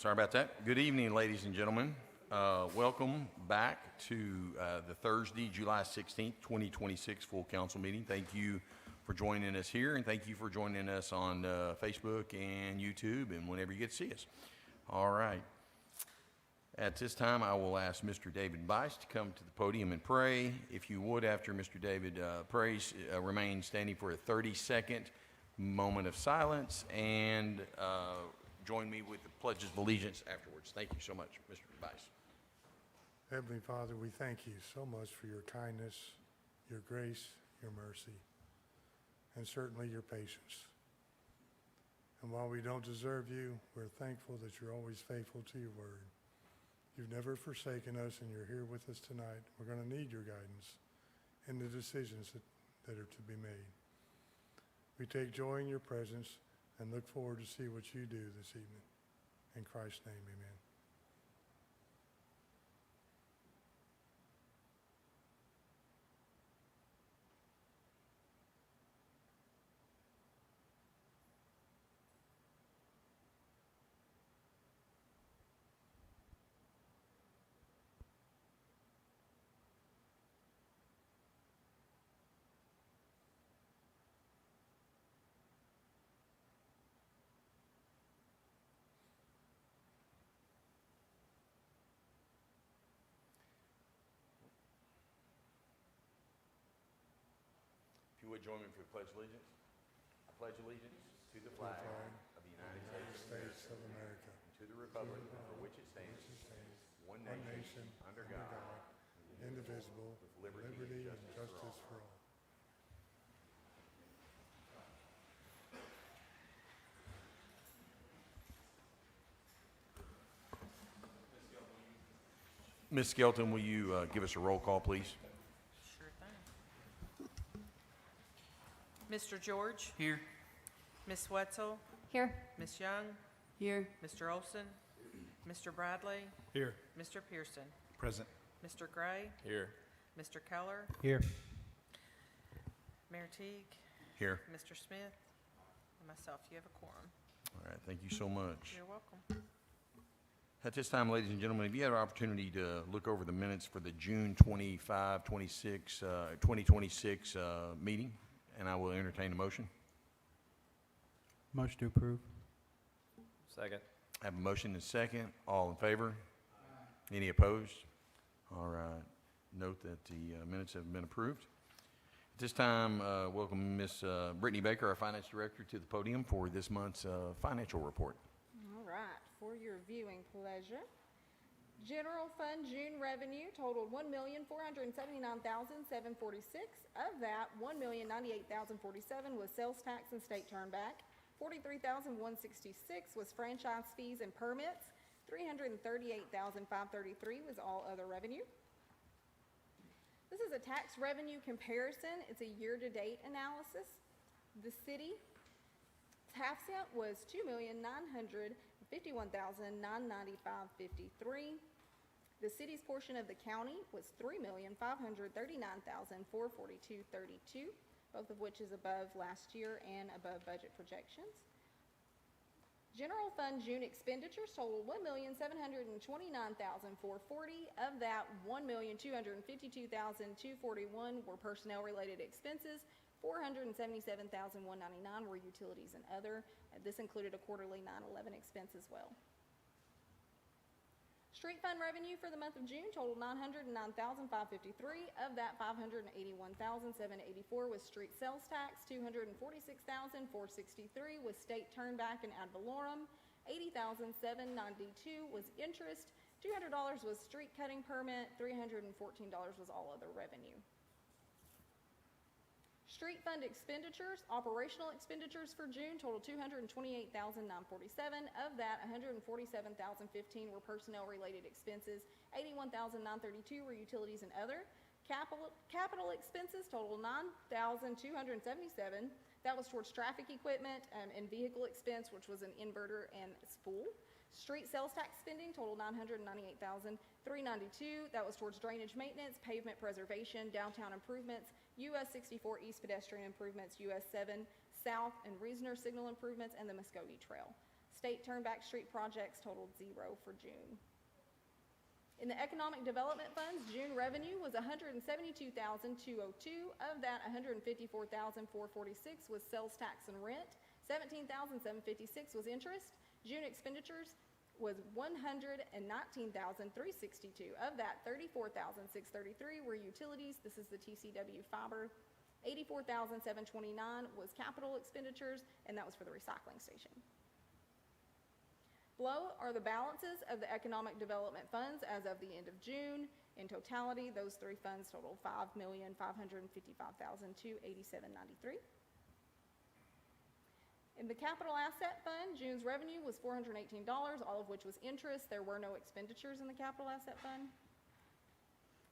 Sorry about that. Good evening, ladies and gentlemen. Welcome back to the Thursday, July 16th, 2026 full council meeting. Thank you for joining us here, and thank you for joining us on Facebook and YouTube and whenever you get to see us. All right. At this time, I will ask Mr. David Bice to come to the podium and pray. If you would, after Mr. David prays, remain standing for a 30-second moment of silence and join me with the pledges of allegiance afterwards. Thank you so much, Mr. Bice. Heavenly Father, we thank you so much for your kindness, your grace, your mercy, and certainly your patience. And while we don't deserve you, we're thankful that you're always faithful to your word. You've never forsaken us, and you're here with us tonight. We're going to need your guidance in the decisions that are to be made. We take joy in your presence and look forward to see what you do this evening. In Christ's name, amen. If you would join me for the Pledge of Allegiance. I pledge allegiance to the flag of the United States of America, and to the republic for which it stands, one nation, under God, indivisible, with liberty and justice for all. Ms. Skelton, will you give us a roll call, please? Sure thing. Mr. George? Here. Ms. Wetzel? Here. Ms. Young? Here. Mr. Olson? Mr. Bradley? Here. Mr. Pearson? Present. Mr. Gray? Here. Mr. Keller? Here. Mayor Teague? Here. Mr. Smith? And myself. You have a quorum. All right, thank you so much. You're welcome. At this time, ladies and gentlemen, if you had an opportunity to look over the minutes for the June 2026 meeting, and I will entertain a motion. Motion to approve. Second. I have a motion and a second. All in favor? Any opposed? All right. Note that the minutes have been approved. At this time, welcome Ms. Brittany Baker, our Finance Director, to the podium for this month's financial report. All right, for your viewing pleasure. General fund June revenue totaled $1,479,746. Of that, $1,098,047 was sales tax and state turnback. $43,166 was franchise fees and permits. $338,533 was all other revenue. This is a tax revenue comparison. It's a year-to-date analysis. The city tax cent was $2,951,995.53. The city's portion of the county was $3,539,442.32, both of which is above last year and above budget projections. General fund June expenditures totaled $1,729,440. Of that, $1,252,241 were personnel-related expenses. $477,199 were utilities and other. This included a quarterly 9/11 expense as well. Street fund revenue for the month of June totaled $909,553. Of that, $581,784 was street sales tax. $246,463 was state turnback and ad valorem. $80,792 was interest. $200 was street cutting permit. $314 was all other revenue. Street fund expenditures, operational expenditures for June totaled $228,947. Of that, $147,015 were personnel-related expenses. $81,932 were utilities and other. Capital expenses totaled $9,277. That was towards traffic equipment and vehicle expense, which was an inverter and spool. Street sales tax spending totaled $998,392. That was towards drainage maintenance, pavement preservation, downtown improvements, US 64 East pedestrian improvements, US 7 South and Reasoner signal improvements, and the Muskogee Trail. State Turnback Street projects totaled 0 for June. In the Economic Development Funds, June revenue was $172,202. Of that, $154,446 was sales tax and rent. $17,756 was interest. June expenditures was $119,362. Of that, $34,633 were utilities. This is the TCW fiber. $84,729 was capital expenditures, and that was for the recycling station. Below are the balances of the Economic Development Funds as of the end of June. In totality, those three funds total $5,555,287.93. In the Capital Asset Fund, June's revenue was $418, all of which was interest. There were no expenditures in the Capital Asset Fund.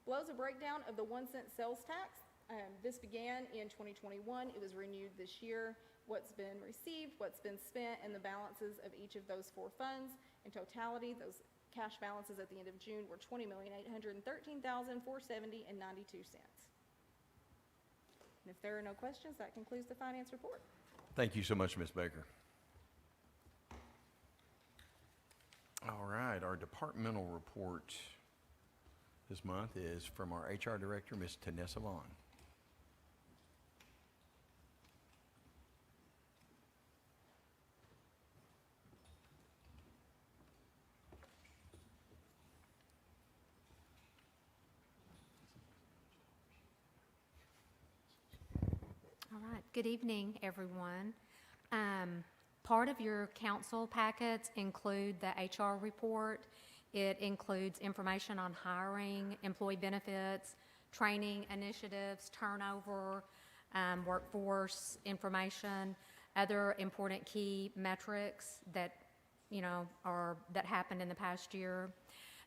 Below is a breakdown of the 1-cent sales tax. This began in 2021. It was renewed this year. What's been received, what's been spent, and the balances of each of those four funds. In totality, those cash balances at the end of June were $20,813,470.92. And if there are no questions, that concludes the finance report. Thank you so much, Ms. Baker. All right, our departmental report this month is from our HR Director, Ms. Tanessa Vaughn. All right, good evening, everyone. Part of your council packets include the HR report. It includes information on hiring, employee benefits, training initiatives, turnover, workforce information, other important key metrics that, that happened in the past year.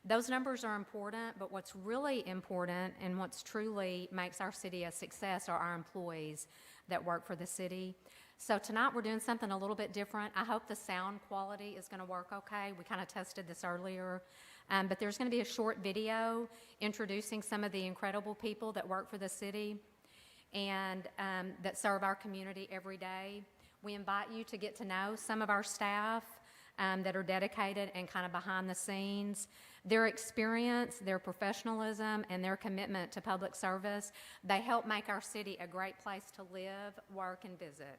Those numbers are important, but what's really important and what's truly makes our city a success are our employees that work for the city. So tonight we're doing something a little bit different. I hope the sound quality is going to work okay. We kind of tested this earlier. But there's going to be a short video introducing some of the incredible people that work for the city and that serve our community every day. We invite you to get to know some of our staff that are dedicated and kind of behind the scenes. Their experience, their professionalism, and their commitment to public service, they help make our city a great place to live, work, and visit.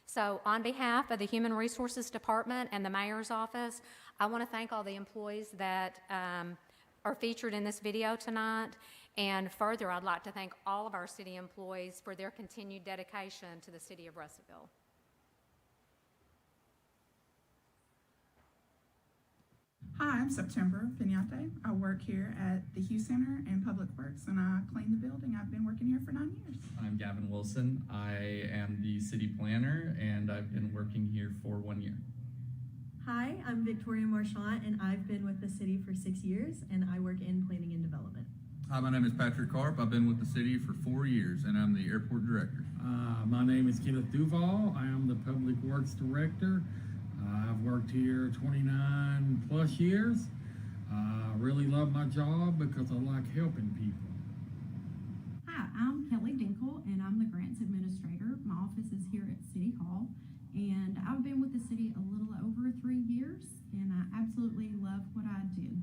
So on behalf of the Human Resources Department and the Mayor's Office, I want to thank all the employees that are featured in this video tonight. And further, I'd like to thank all of our city employees for their continued dedication to the city of Russellville. Hi, I'm September Vignate. I work here at the Hugh Center in Public Works, and I clean the building. I've been working here for 9 years. I'm Gavin Wilson. I am the city planner, and I've been working here for 1 year. Hi, I'm Victoria Marchant, and I've been with the city for 6 years, and I work in planning and development. Hi, my name is Patrick Karp. I've been with the city for 4 years, and I'm the airport director. My name is Kenneth Duval. I am the Public Works Director. I've worked here 29 plus years. I really love my job because I like helping people. Hi, I'm Kelly Dinkle, and I'm the Grants Administrator. My office is here at City Hall, and I've been with the city a little over 3 years, and I absolutely love what I do.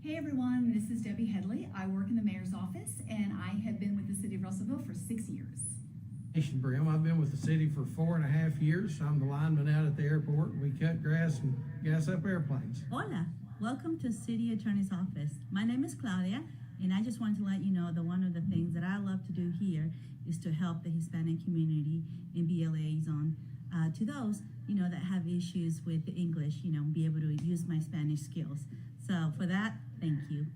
Hey everyone, this is Debbie Headley. I work in the mayor's office, and I have been with the city of Russellville for 6 years. Brim. I've been with the city for 4.5 years. I'm the lineman out at the airport. We cut grass and gas up airplanes. Hola, welcome to City Attorney's Office. My name is Claudia, and I just wanted to let you know that one of the things that I love to do here is to help the Hispanic community and be a liaison to those, that have issues with English, be able to use my Spanish skills. So for that, thank you.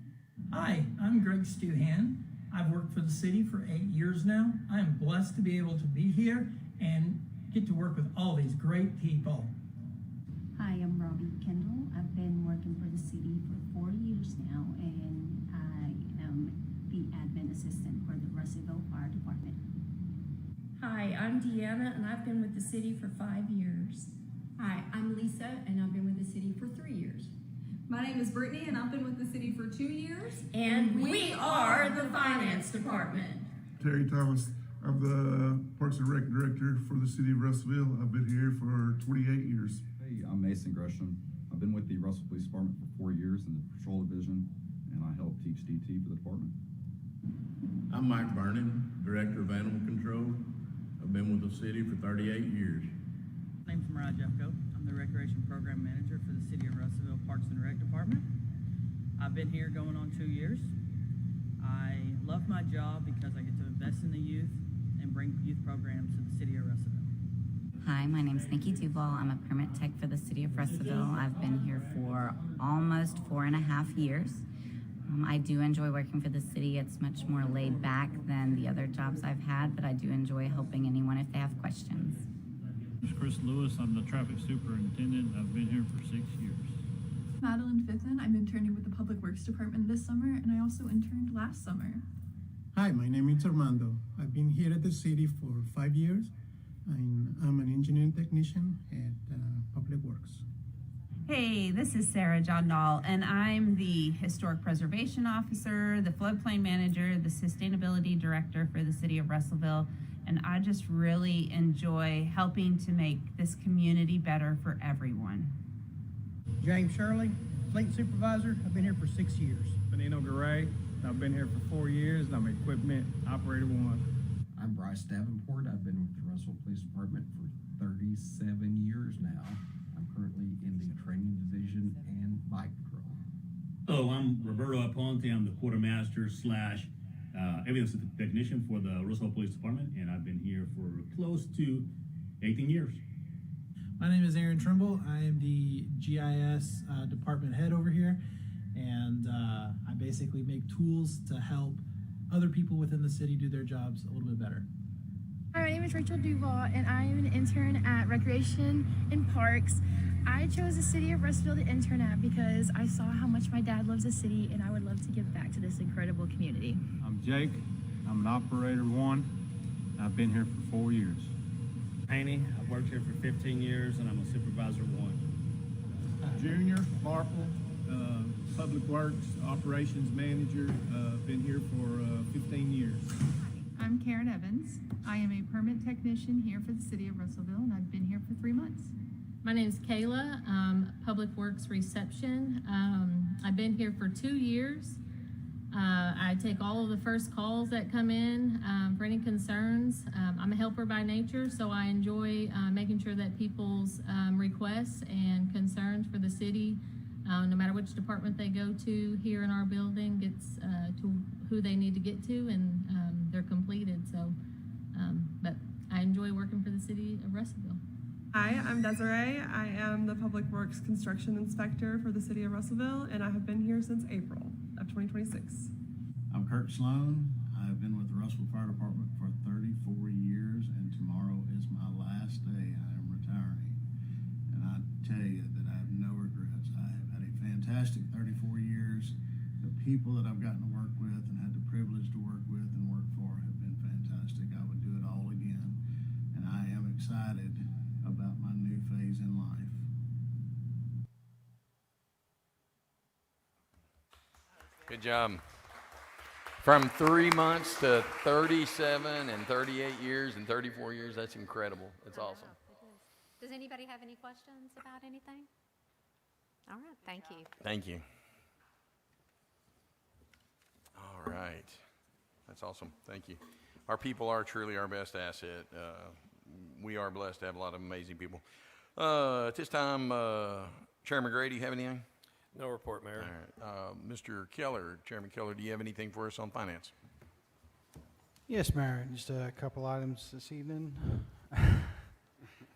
Hi, I'm Greg Stuhan. I've worked for the city for 8 years now. I am blessed to be able to be here and get to work with all these great people. Hi, I'm Robbie Kendall. I've been working for the city for 4 years now, and I am the admin assistant for the Russellville Fire Department. Hi, I'm Deanna, and I've been with the city for 5 years. Hi, I'm Lisa, and I've been with the city for 3 years. My name is Brittany, and I've been with the city for 2 years. And we are the Finance Department. Terry Thomas. I'm the Parks and Rec Director for the city of Russellville. I've been here for 28 years. Hey, I'm Mason Gresham. I've been with the Russell Police Department for 4 years in the patrol division, and I help teach DT for the department. I'm Mike Vernon, Director of Animal Control. I've been with the city for 38 years. My name's Mariah Jeffco. I'm the Recreation Program Manager for the City of Russellville Parks and Rec Department. I've been here going on 2 years. I love my job because I get to invest in the youth and bring youth programs to the City of Russellville. Hi, my name's Nikki Duval. I'm a permit tech for the City of Russellville. I've been here for almost 4.5 years. I do enjoy working for the city. It's much more laid back than the other jobs I've had, but I do enjoy helping anyone if they have questions. This is Chris Lewis. I'm the traffic superintendent. I've been here for 6 years. Madeline Fithen. I'm interning with the Public Works Department this summer, and I also interned last summer. Hi, my name is Armando. I've been here at the city for 5 years. I'm an engineering technician at Public Works. Hey, this is Sarah John Dahl, and I'm the Historic Preservation Officer, the Floodplain Manager, the Sustainability Director for the City of Russellville, and I just really enjoy helping to make this community better for everyone. James Shirley, Fleet Supervisor. I've been here for 6 years. Benino Garay. I've been here for 4 years, and I'm Equipment Operator 1. I'm Bryce Davenport. I've been with the Russell Police Department for 37 years now. I'm currently in the training division and bike patrol. Hello, I'm Roberto Aponte. I'm the quartermaster slash evidence technician for the Russellville Police Department, and I've been here for close to 18 years. My name is Aaron Trimble. I am the GIS department head over here, and I basically make tools to help other people within the city do their jobs a little bit better. Hi, my name is Rachel Duval, and I am an intern at Recreation and Parks. I chose the City of Russellville to intern at because I saw how much my dad loves the city, and I would love to give back to this incredible community. I'm Jake. I'm an Operator 1. I've been here for 4 years. Haney, I've worked here for 15 years, and I'm a Supervisor 1. Junior Marple, Public Works Operations Manager. Been here for 15 years. I'm Karen Evans. I am a permit technician here for the City of Russellville, and I've been here for 3 months. My name is Kayla, Public Works Reception. I've been here for 2 years. I take all of the first calls that come in for any concerns. I'm a helper by nature, so I enjoy making sure that people's requests and concerns for the city, no matter which department they go to here in our building, gets to who they need to get to, and they're completed. So, but I enjoy working for the City of Russellville. Hi, I'm Desiree. I am the Public Works Construction Inspector for the City of Russellville, and I have been here since April of 2026. I'm Kurt Sloan. I've been with the Russellville Fire Department for 34 years, and tomorrow is my last day. I am retiring. And I tell you that I have no regrets. I have had a fantastic 34 years. The people that I've gotten to work with and had the privilege to work with and work for have been fantastic. I would do it all again. And I am excited about my new phase in life. Good job. From 3 months to 37 and 38 years and 34 years, that's incredible. That's awesome. Does anybody have any questions about anything? All right, thank you. Thank you. All right. That's awesome. Thank you. Our people are truly our best asset. We are blessed to have a lot of amazing people. At this time, Chairman Gray, do you have anything? No report, Mayor. All right. Mr. Keller, Chairman Keller, do you have anything for us on finance? Yes, Mayor. Just a couple items this evening.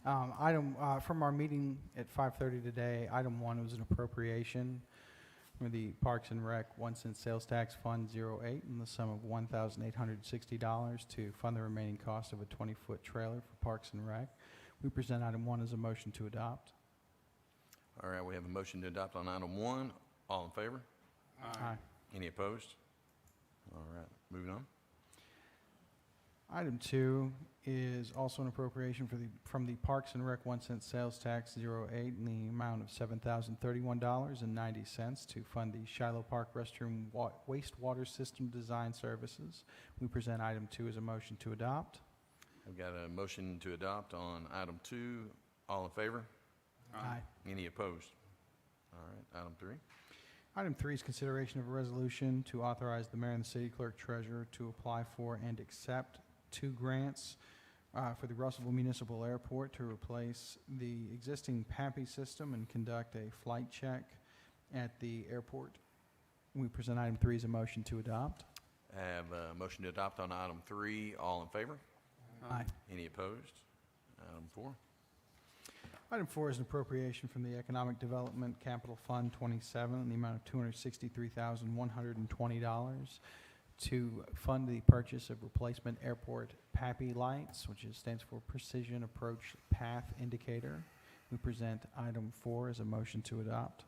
From our meeting at 5:30 today, item 1 was an appropriation for the Parks and Rec 1 cent sales tax fund 08 in the sum of $1,860 to fund the remaining cost of a 20-foot trailer for Parks and Rec. We present item 1 as a motion to adopt. All right, we have a motion to adopt on item 1. All in favor? Aye. Any opposed? All right, moving on. Item 2 is also an appropriation from the Parks and Rec 1 cent sales tax 08 in the amount of $7,031.90 to fund the Shiloh Park restroom wastewater system design services. We present item 2 as a motion to adopt. I've got a motion to adopt on item 2. All in favor? Aye. Any opposed? All right, item 3. Item 3 is consideration of a resolution to authorize the mayor and the city clerk treasurer to apply for and accept 2 grants for the Russellville Municipal Airport to replace the existing PAPI system and conduct a flight check at the airport. We present item 3 as a motion to adopt. I have a motion to adopt on item 3. All in favor? Aye. Any opposed? Item 4. Item 4 is an appropriation from the Economic Development Capital Fund 27 in the amount of $263,120 to fund the purchase of replacement airport PAPI lights, which stands for Precision Approach Path Indicator. We present item 4 as a motion to adopt.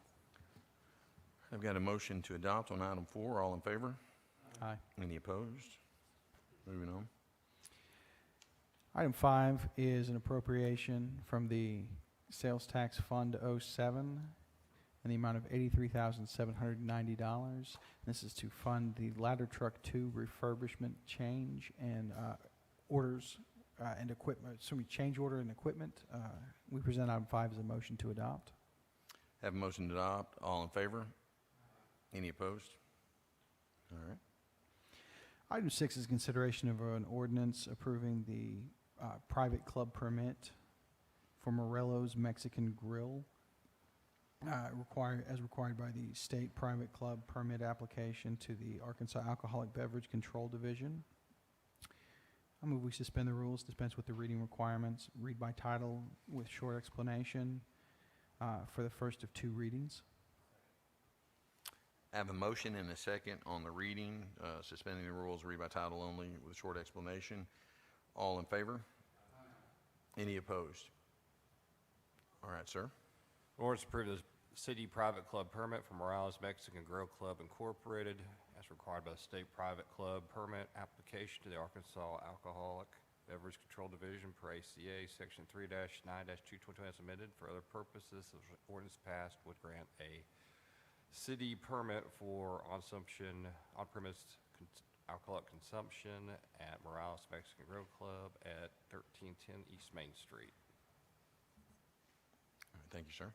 I've got a motion to adopt on item 4. All in favor? Aye. Any opposed? Moving on. Item 5 is an appropriation from the Sales Tax Fund 07 in the amount of $83,790. This is to fund the Ladder Truck 2 refurbishment change and orders and equipment, change order and equipment. We present item 5 as a motion to adopt. Have a motion to adopt. All in favor? Any opposed? All right. Item 6 is consideration of an ordinance approving the private club permit for Morello's Mexican Grill, as required by the state private club permit application to the Arkansas Alcoholic Beverage Control Division. I move we suspend the rules, dispense with the reading requirements, read by title with short explanation for the first of 2 readings. I have a motion and a second on the reading, suspending the rules, read by title only with a short explanation. All in favor? Any opposed? All right, sir. Ordinance to approve the city private club permit for Morales Mexican Grill Club Incorporated as required by the state private club permit application to the Arkansas Alcoholic Beverage Control Division per ACA Section 3-9-222 as amended. For other purposes, the ordinance passed would grant a city permit for on-premise alcoholic consumption at Morales Mexican Grill Club at 1310 East Main Street. All right, thank you, sir.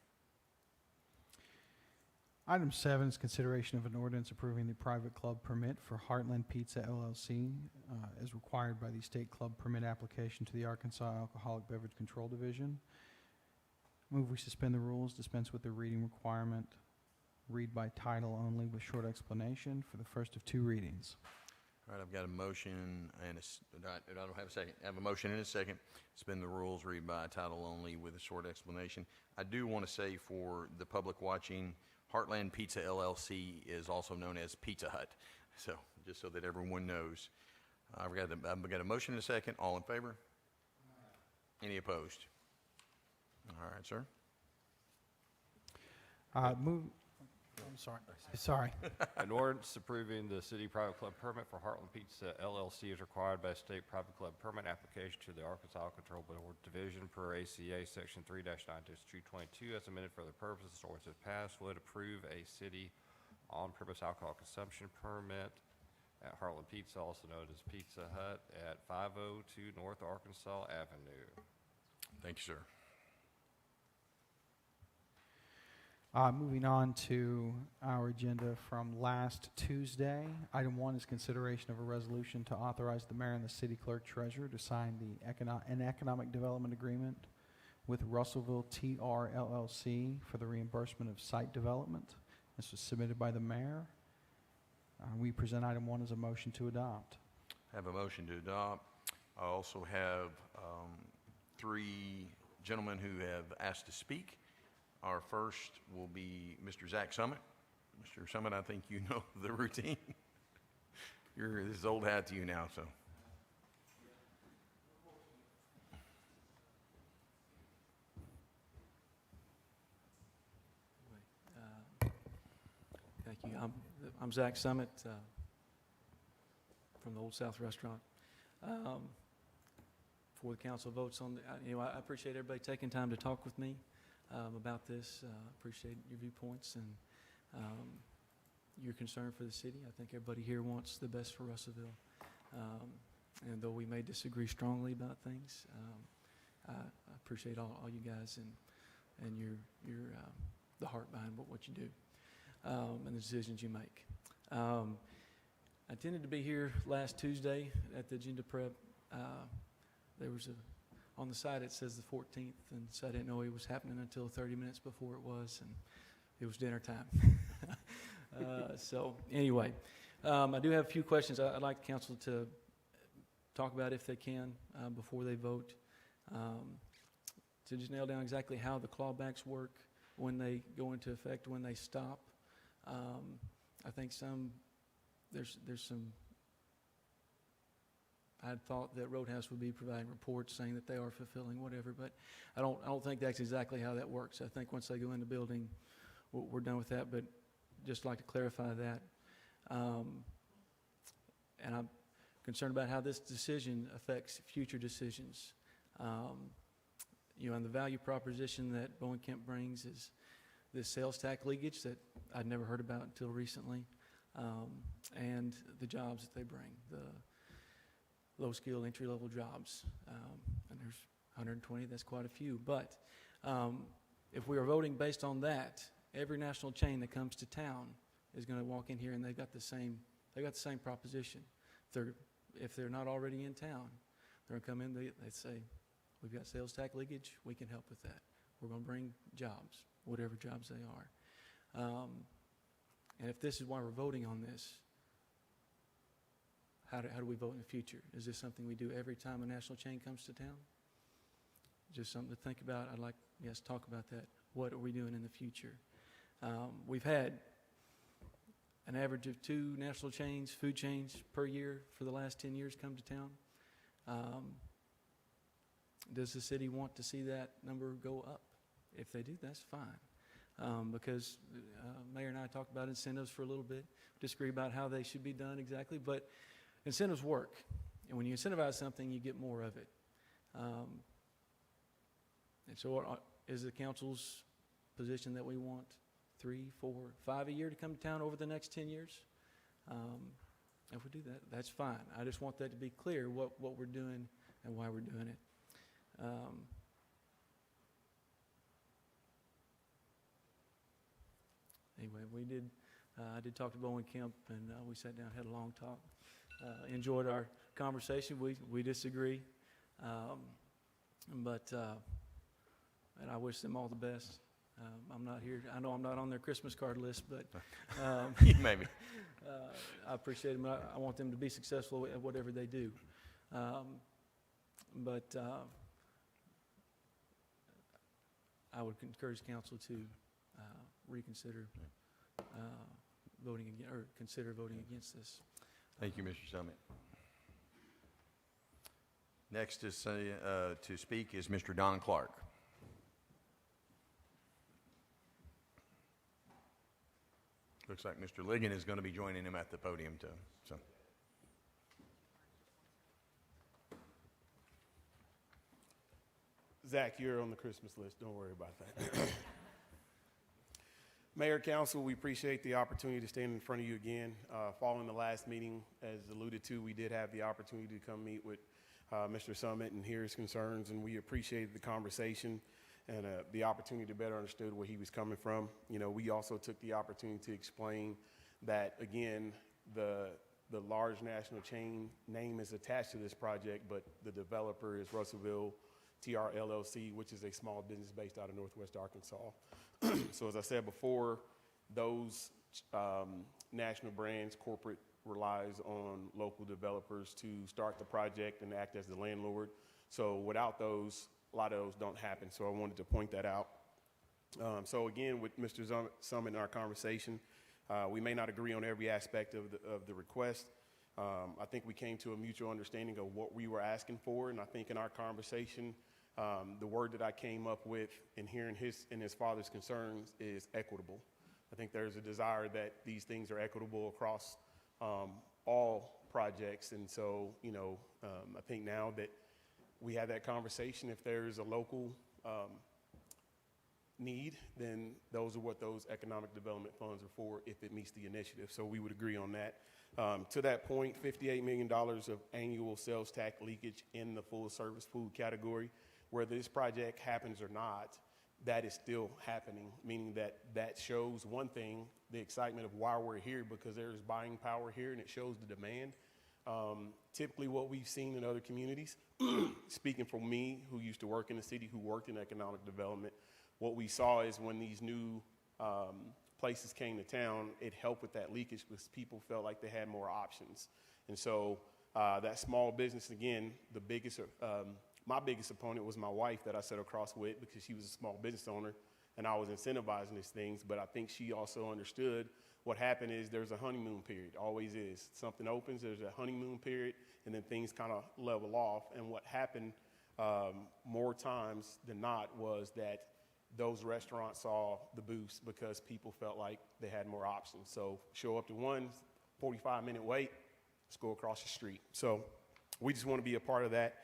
Item 7 is consideration of an ordinance approving the private club permit for Heartland Pizza LLC as required by the state club permit application to the Arkansas Alcoholic Beverage Control Division. Move we suspend the rules, dispense with the reading requirement, read by title only with short explanation for the first of 2 readings. All right, I've got a motion and I don't have a second. I have a motion and a second. Suspend the rules, read by title only with a short explanation. I do want to say for the public watching, Heartland Pizza LLC is also known as Pizza Hut. So just so that everyone knows. I've got a motion and a second. All in favor? Any opposed? All right, sir. I'm sorry. Sorry. An ordinance approving the city private club permit for Heartland Pizza LLC is required by state private club permit application to the Arkansas Control Board Division per ACA Section 3-9-222 as amended for the purposes. This ordinance if passed would approve a city on-premise alcohol consumption permit at Heartland Pizza, also known as Pizza Hut, at 502 North Arkansas Avenue. Thank you, sir. Moving on to our agenda from last Tuesday. Item 1 is consideration of a resolution to authorize the mayor and the city clerk treasurer to sign an economic development agreement with Russellville TR LLC for the reimbursement of site development. This was submitted by the mayor. We present item 1 as a motion to adopt. I have a motion to adopt. I also have 3 gentlemen who have asked to speak. Our first will be Mr. Zach Summit. Mr. Summit, I think you know the routine. This is old hat to you now, so. Thank you. I'm Zach Summit from the Old South Restaurant. Before the council votes on, I appreciate everybody taking time to talk with me about this. Appreciate your viewpoints and your concern for the city. I think everybody here wants the best for Russellville. And though we may disagree strongly about things, I appreciate all you guys and the heart behind what you do, and the decisions you make. I intended to be here last Tuesday at the agenda prep. There was on the side it says the 14th, and so I didn't know it was happening until 30 minutes before it was, and it was dinner time. So anyway, I do have a few questions I'd like council to talk about if they can before they vote, to just nail down exactly how the clawbacks work, when they go into effect, when they stop. I think there's some, I had thought that Roadhouse would be providing reports saying that they are fulfilling whatever, but I don't think that's exactly how that works. I think once they go in the building, we're done with that, but just like to clarify that. And I'm concerned about how this decision affects future decisions. And the value proposition that Bowen Kemp brings is this sales tax leakage that I'd never heard about until recently, and the jobs that they bring, the low-skill, entry-level jobs. And there's 120, that's quite a few. But if we are voting based on that, every national chain that comes to town is going to walk in here and they've got the same proposition. If they're not already in town, they're going to come in, they say, we've got sales tax leakage, we can help with that. We're going to bring jobs, whatever jobs they are. And if this is why we're voting on this, how do we vote in the future? Is this something we do every time a national chain comes to town? Just something to think about. I'd like, yes, talk about that. What are we doing in the future? We've had an average of 2 national chains, food chains per year for the last 10 years come to town. Does the city want to see that number go up? If they do, that's fine. Because Mayor and I talked about incentives for a little bit, disagree about how they should be done exactly, but incentives work. And when you incentivize something, you get more of it. And so is the council's position that we want 3, 4, 5 a year to come to town over the next 10 years? If we do that, that's fine. I just want that to be clear, what we're doing and why we're doing it. Anyway, I did talk to Bowen Kemp, and we sat down, had a long talk. Enjoyed our conversation. We disagree, but and I wish them all the best. I'm not here. I know I'm not on their Christmas card list, but maybe. I appreciate them. I want them to be successful at whatever they do. But I would encourage council to reconsider voting again, or consider voting against this. Thank you, Mr. Summit. Next to speak is Mr. Don Clark. Looks like Mr. Ligon is going to be joining him at the podium too. So. Zach, you're on the Christmas list. Don't worry about that. Mayor, Council, we appreciate the opportunity to stand in front of you again. Following the last meeting, as alluded to, we did have the opportunity to come meet with Mr. Summit and hear his concerns, and we appreciated the conversation and the opportunity to better understand where he was coming from. We also took the opportunity to explain that, again, the large national chain name is attached to this project, but the developer is Russellville TR LLC, which is a small business based out of Northwest Arkansas. So as I said before, those national brands, corporate relies on local developers to start the project and act as the landlord. So without those, a lot of those don't happen. So I wanted to point that out. So again, with Mr. Summit in our conversation, we may not agree on every aspect of the request. I think we came to a mutual understanding of what we were asking for, and I think in our conversation, the word that I came up with in hearing his father's concerns is equitable. I think there's a desire that these things are equitable across all projects, and so I think now that we had that conversation, if there's a local need, then those are what those economic development funds are for if it meets the initiative. So we would agree on that. To that point, $58 million of annual sales tax leakage in the full service food category. Whether this project happens or not, that is still happening, meaning that shows one thing, the excitement of why we're here, because there's buying power here and it shows the demand. Typically what we've seen in other communities, speaking for me, who used to work in the city, who worked in economic development, what we saw is when these new places came to town, it helped with that leakage because people felt like they had more options. And so that small business, again, my biggest opponent was my wife that I sat across with because she was a small business owner and I was incentivizing these things. But I think she also understood what happened is there's a honeymoon period, always is. Something opens, there's a honeymoon period, and then things kind of level off. And what happened more times than not was that those restaurants saw the boost because people felt like they had more options. So show up to one, 45-minute wait, let's go across the street. So we just want to be a part of that.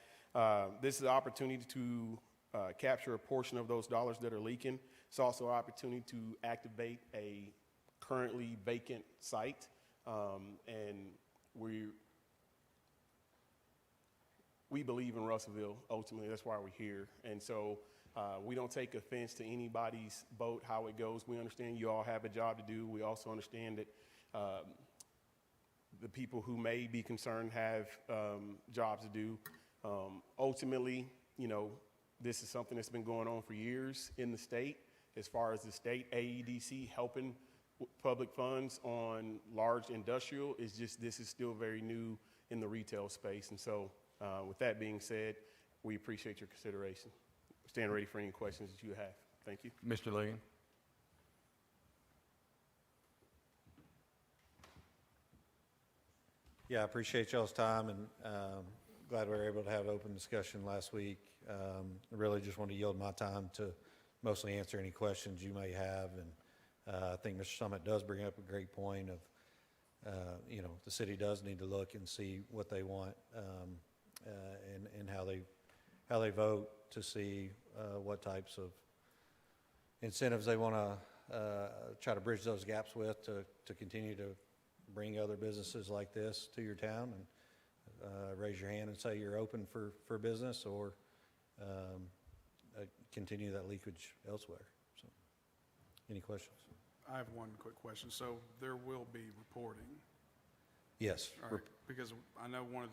This is an opportunity to capture a portion of those dollars that are leaking. It's also an opportunity to activate a currently vacant site, and we believe in Russellville. Ultimately, that's why we're here. And so we don't take offense to anybody's vote, how it goes. We understand you all have a job to do. We also understand that the people who may be concerned have jobs to do. Ultimately, you know, this is something that's been going on for years in the state, as far as the state AEDC helping public funds on large industrial. Is just, this is still very new in the retail space. And so with that being said, we appreciate your consideration. Stand ready for any questions that you have. Thank you. Mr. Ligon? Yeah, I appreciate y'all's time, and glad we were able to have an open discussion last week. I really just want to yield my time to mostly answer any questions you may have, and I think Mr. Summit does bring up a great point of, you know, the city does need to look and see what they want and how they vote to see what types of incentives they want to try to bridge those gaps with to continue to bring other businesses like this to your town, and raise your hand and say you're open for business, or continue that leakage elsewhere. So, any questions? I have one quick question. So there will be reporting. Yes. All right. Because I know one of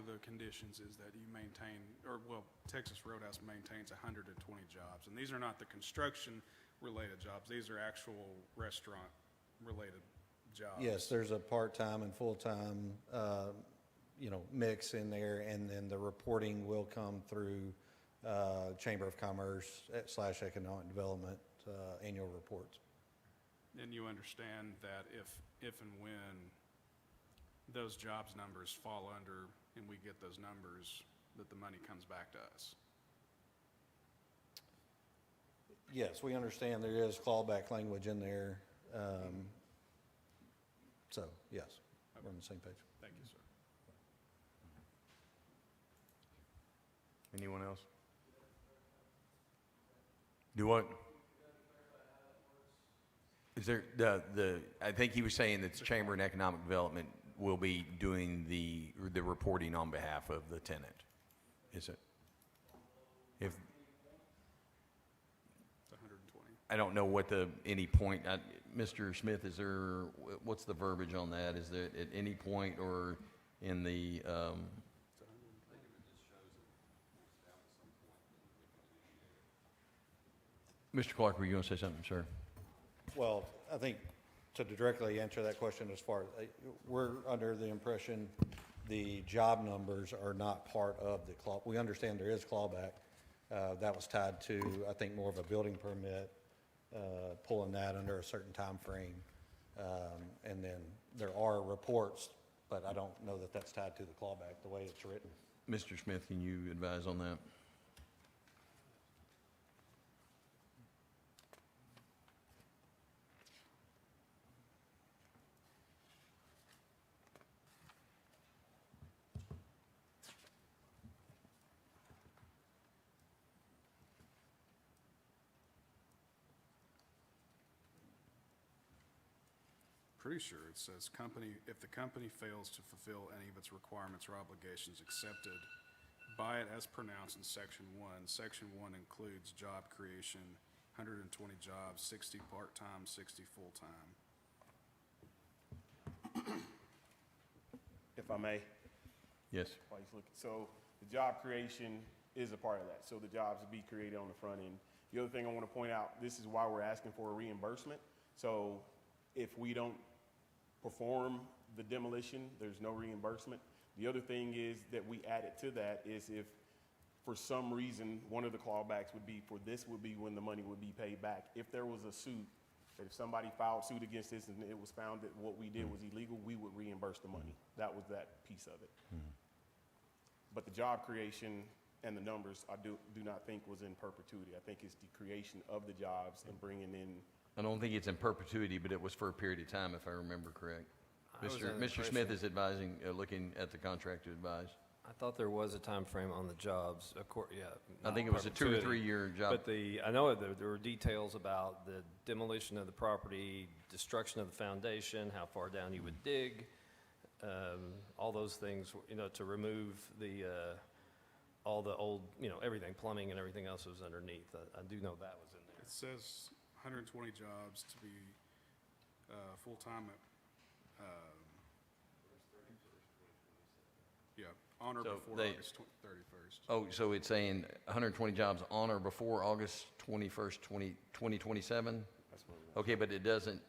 the conditions is that you maintain, or well, Texas Roadhouse maintains 120 jobs, and these are not the construction-related jobs. These are actual restaurant-related jobs. Yes, there's a part-time and full-time, you know, mix in there, and then the reporting will come through Chamber of Commerce / Economic Development annual reports. And you understand that if and when those jobs numbers fall under and we get those numbers, that the money comes back to us. Yes, we understand there is clawback language in there. So, yes, we're on the same page. Thank you, sir. Anyone else? Do what? Is there I think he was saying that the Chamber and Economic Development will be doing the reporting on behalf of the tenant. Is it? If It's 120. I don't know what any point, Mr. Smith, what's the verbiage on that? Is there at any point or in the, Mr. Clark, were you going to say something, sir? Well, I think to directly answer that question, as far as we're under the impression the job numbers are not part of the claw. We understand there is clawback. That was tied to, I think, more of a building permit, pulling that under a certain time frame. And then there are reports, but I don't know that that's tied to the clawback the way it's written. Mr. Smith, can you advise on that? Pretty sure it says if the company fails to fulfill any of its requirements or obligations accepted by it as pronounced in Section 1. Section 1 includes job creation 120 jobs, 60 part-time, 60 full-time. If I may. Yes. While he's looking. So the job creation is a part of that. So the jobs will be created on the front end. The other thing I want to point out, this is why we're asking for a reimbursement. So if we don't perform the demolition, there's no reimbursement. The other thing is that we added to that is if for some reason, one of the clawbacks would be for this would be when the money would be paid back. If there was a suit, that if somebody filed suit against this and it was found that what we did was illegal, we would reimburse the money. That was that piece of it. But the job creation and the numbers, I do not think was in perpetuity. I think it's the creation of the jobs and bringing in. I don't think it's in perpetuity, but it was for a period of time, if I remember correct. Mr. Smith is advising, looking at the contract to advise. I thought there was a time frame on the jobs. Yeah, I think it was a 2 or 3 year job. But I know there were details about the demolition of the property, destruction of the foundation, how far down you would dig, all those things, to remove all the old, everything, plumbing and everything else was underneath. I do know that was in there. It says 120 jobs to be full-time at, on or before August 31st. Oh, so it's saying 120 jobs on or before August 21st, 2027? Okay, but it doesn't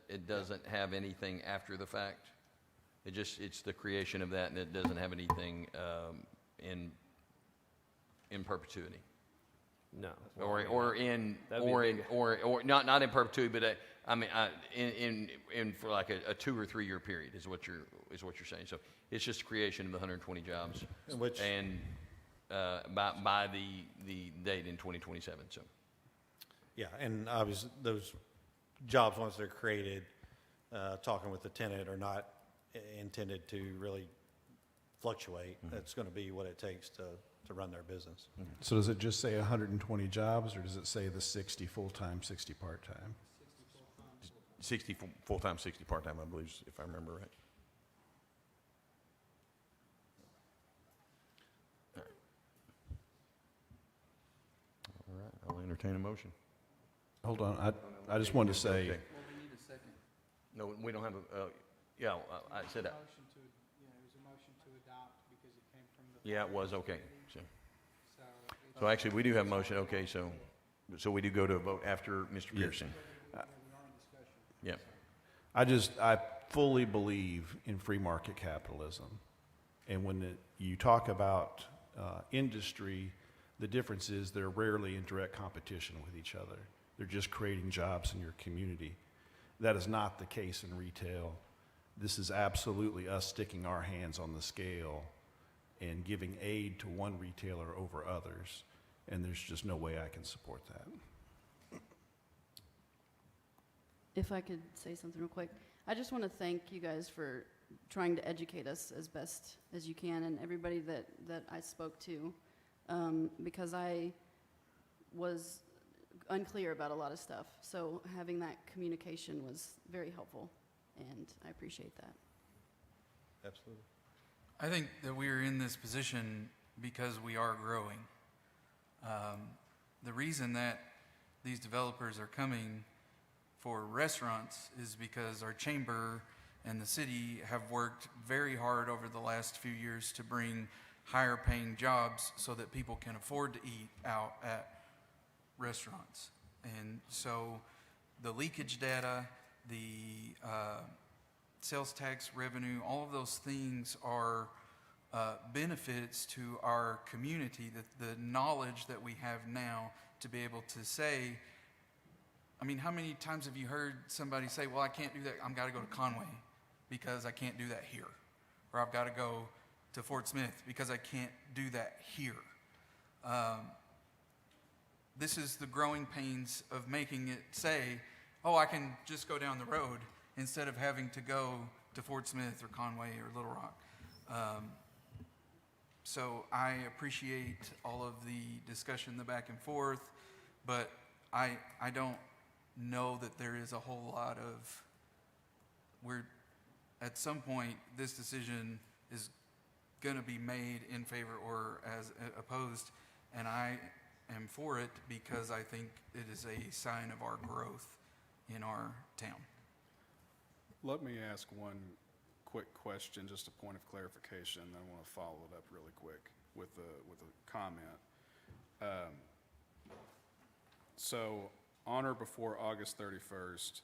have anything after the fact? It's the creation of that, and it doesn't have anything in No. Or not in perpetuity, but in for like a 2 or 3 year period is what you're saying. So it's just the creation of the 120 jobs, by the date in 2027. So Yeah, and obviously those jobs, once they're created, talking with the tenant, are not intended to really fluctuate. That's going to be what it takes to run their business. So does it just say 120 jobs, or does it say the 60 full-time, 60 part-time? 60 full-time, 60 part-time, I believe, if I remember right. All right, I'll entertain a motion. Hold on, I just wanted to say, Okay. No, we don't have I said that. It was a motion to adopt because it came from the. Yeah, it was, okay. So actually, we do have a motion, okay, so we do go to a vote after Mr. Pearson. Yeah. I fully believe in free market capitalism. And when you talk about industry, the difference is they're rarely in direct competition with each other. They're just creating jobs in your community. That is not the case in retail. This is absolutely us sticking our hands on the scale and giving aid to one retailer over others. And there's just no way I can support that. If I could say something real quick. I just want to thank you guys for trying to educate us as best as you can, and everybody that I spoke to, because I was unclear about a lot of stuff. So having that communication was very helpful, and I appreciate that. Absolutely. I think that we are in this position because we are growing. The reason that these developers are coming for restaurants is because our chamber and the city have worked very hard over the last few years to bring higher paying jobs so that people can afford to eat out at restaurants. And so the leakage data, the sales tax revenue, all of those things are benefits to our community, that the knowledge that we have now to be able to say, I mean, how many times have you heard somebody say, well, I can't do that, I've got to go to Conway because I can't do that here. Or I've got to go to Fort Smith because I can't do that here. This is the growing pains of making it say, oh, I can just go down the road instead of having to go to Fort Smith or Conway or Little Rock. So I appreciate all of the discussion, the back and forth, but I don't know that there is a whole lot of, at some point, this decision is going to be made in favor or as opposed, and I am for it because I think it is a sign of our growth in our town. Let me ask one quick question, just a point of clarification, and then I want to follow it up really quick with a comment. So on or before August 31st,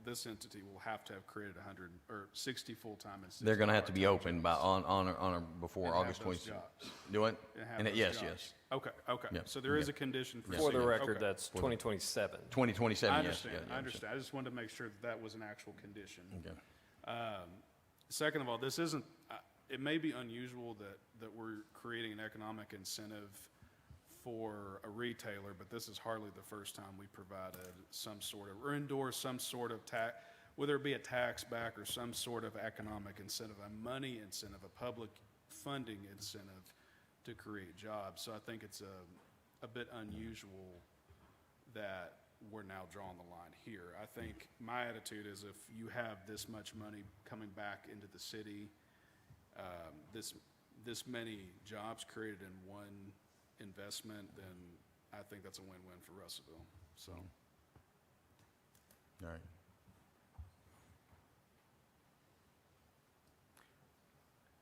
this entity will have to have created 100 or 60 full-time and 60 They're going to have to be part-time open by, jobs. on or before And have August those 26th. jobs. Do it? And have And those yes, jobs. yes. Okay. Yeah. So there is Yeah. a condition for. For the senior- record, okay. that's 2027. 2027, I yes. understand, Yeah, yeah, I understand. I just wanted to make sure that was an actual condition. Okay. Second of all, this isn't, it may be unusual that we're creating an economic incentive for a retailer, but this is hardly the first time we provided some sort of, or endorsed some sort of tax, whether it be a tax back or some sort of economic incentive, a money incentive, a public funding incentive to create jobs. So I think it's a bit unusual that we're now drawing the line here. I think my attitude is if you have this much money coming back into the city, this many jobs created in one investment, then I think that's a win-win for Russellville. So, All right.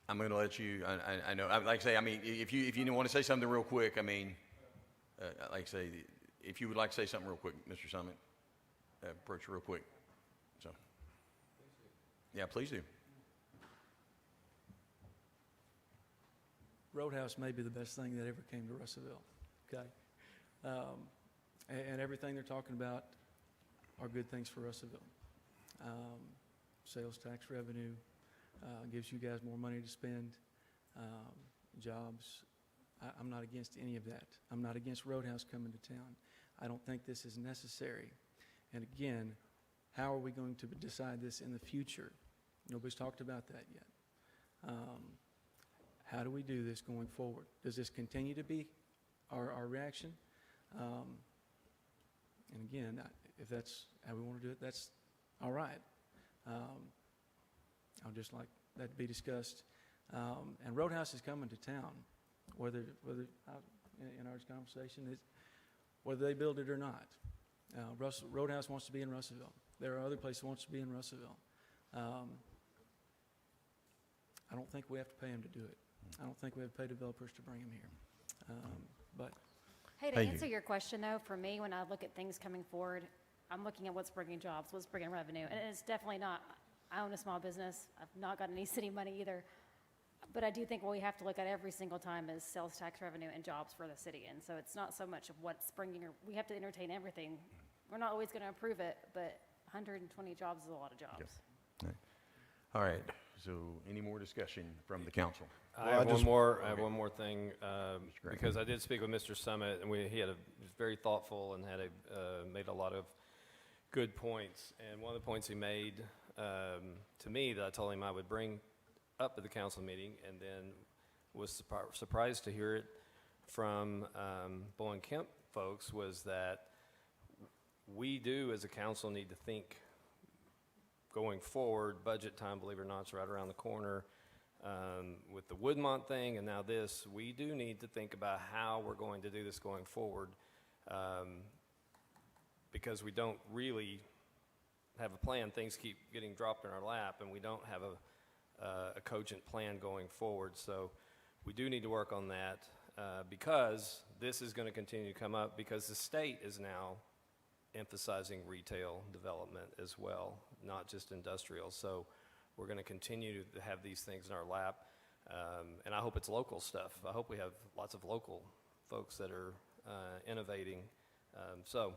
I'm going to let you, I know, like I say, I mean, if you want to say something real quick, I mean, like I say, if you would like to say something real quick, Mr. Summit, approach real quick. So, yeah, please do. Roadhouse may be the best thing that ever came to Russellville, okay? And everything they're talking about are good things for Russellville. Sales tax revenue gives you guys more money to spend, jobs. I'm not against any of that. I'm not against Roadhouse coming to town. I don't think this is necessary. And again, how are we going to decide this in the future? Nobody's talked about that yet. How do we do this going forward? Does this continue to be our reaction? And again, if that's how we want to do it, that's all right. I would just like that to be discussed. And Roadhouse is coming to town, whether in our conversation, whether they build it or not. Roadhouse wants to be in Russellville. There are other places that want to be in Russellville. I don't think we have to pay them to do it. I don't think we have to pay developers to bring them here. But Hey, to Thank answer your question, though, for me, when I look at things coming forward, I'm looking at what's bringing jobs, what's bringing revenue, and it's definitely not, I own a small business, I've not got any city money either, but I do think what we have to look at every single time is sales tax revenue and jobs for the city, and so it's not so much of what's bringing, we have to entertain everything. We're not always going to approve it, but 120 jobs is a lot of jobs. All right. So any more discussion from the council? I have one more thing, because I did speak with Mr. Summit, and he was very thoughtful and made a lot of good points. And one of the points he made to me that I told him I would bring up at the council meeting, and then was surprised to hear it from Bowen Kemp folks, was that we do as a council need to think going forward. Budget time, believe it or not, is right around the corner. With the Woodmont thing and now this, we do need to think about how we're going to do this going forward, because we don't really have a plan. Things keep getting dropped in our lap, and we don't have a cogent plan going forward. So we do need to work on that, because this is going to continue to come up, because the state is now emphasizing retail development as well, not just industrial. So we're going to continue to have these things in our lap, and I hope it's local stuff. I hope we have lots of local folks that are innovating. So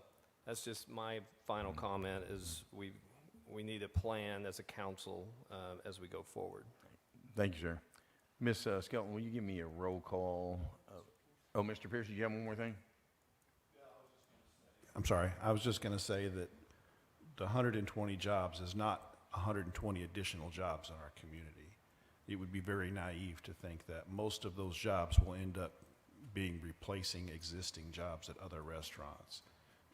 that's just my final comment, is we need a plan as a council as we go forward. Thank you, sir. Ms. Skelton, will you give me a roll call? Oh, Mr. Pierce, do you have one more thing? I'm sorry. I was just going to say that the 120 jobs is not 120 additional jobs in our community. It would be very naive to think that most of those jobs will end up being replacing existing jobs at other restaurants.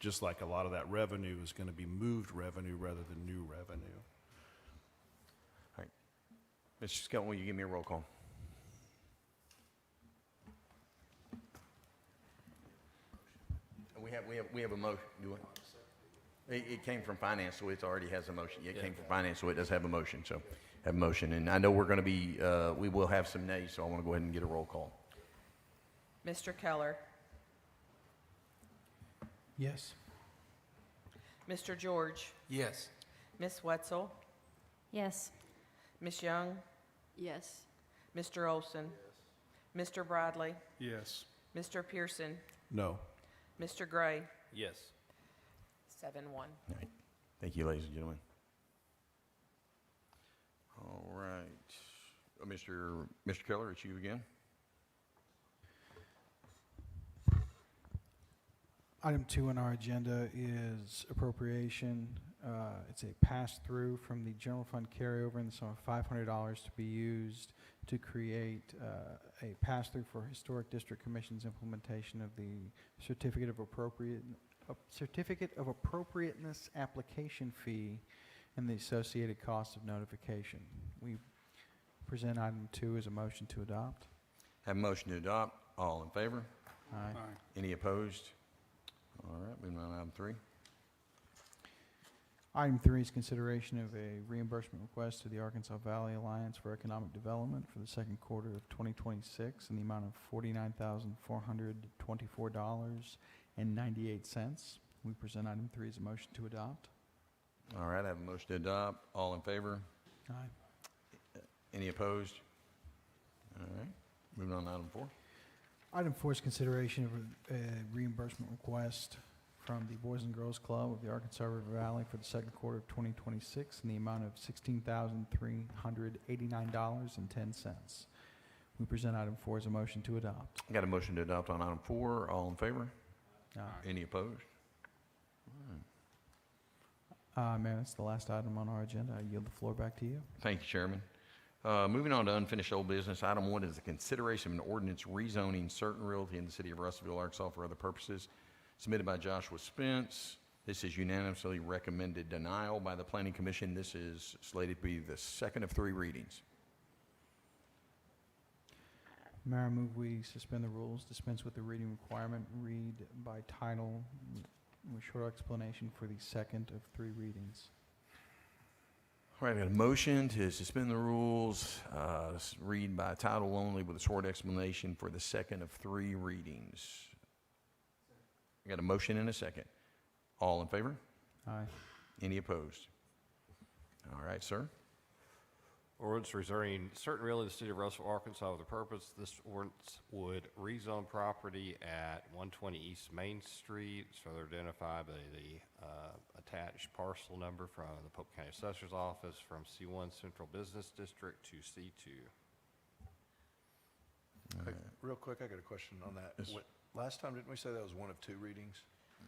Just like a lot of that revenue is going to be moved revenue rather than new revenue. All right. Mr. Skelton, will you give me a roll call? We have a motion. Do it came from finance, so it already has a motion. It came from finance, so it does have a motion. So have a motion, and I know we're going to be. We will have some nays, so I want to go ahead and get a roll call. Mr. Keller, Yes. Mr. George, Yes. Miss Wetzel, Yes. Miss Young, Yes. Mr. Olson, Mr. Bradley, Yes. Mr. Pearson, No. Mr. Gray, Yes. 7-1. All right. Thank you, ladies and gentlemen. All right, Mr. Keller, it's you again. Item 2 on our agenda is appropriation. It's a pass-through from the general fund carryover in the sum of $500 to be used to create a pass-through for Historic District Commission's implementation of the Certificate of Appropriateness application fee and the associated cost of notification. We present item 2 as a motion to adopt. Have a motion to adopt. All in favor? Aye. Aye. Any opposed? All right, moving on to item 3. Item 3 is consideration of a reimbursement request to the Arkansas Valley Alliance for Economic Development for the second quarter of 2026 in the amount of $49,424.98. We present item 3 as a motion to adopt. All right, I have a motion to adopt. All in favor? Aye. Any opposed? All right, moving on to item 4. Item 4 is consideration of a reimbursement request from the Boys and Girls Club of the Arkansas River Valley for the second quarter of 2026 in the amount of $16,389.10. We present item 4 as a motion to adopt. I got a motion to adopt on item 4. All in favor? Aye. Any opposed? Mayor, that's the last item on our agenda. I yield the floor back to you. Thank you, Chairman. Moving on to unfinished old business, item 1 is the consideration of an ordinance rezoning certain realty in the city of Russellville, Arkansas for other purposes, submitted by Joshua Spence. This is unanimously recommended denial by the Planning Commission. This is slated to be the second of 3 readings. Mayor, I move we suspend the rules, dispense with the reading requirement, read by title with short explanation for the second of 3 readings. All right, I got a motion to suspend the rules, read by title only with a short explanation for the second of 3 readings. I got a motion and a second. All in favor? Aye. Any opposed? All right, sir. Ordinance reserving certain real in the city of Russellville, Arkansas with a purpose. This ordinance would rezone property at 120 East Main Street. It's further identified by the attached parcel number from the Polk County Assessor's Office from C1 Central Business District to C2. Real quick, I got a question on that. Yes. Last time, didn't we say that was 1 of 2 readings? I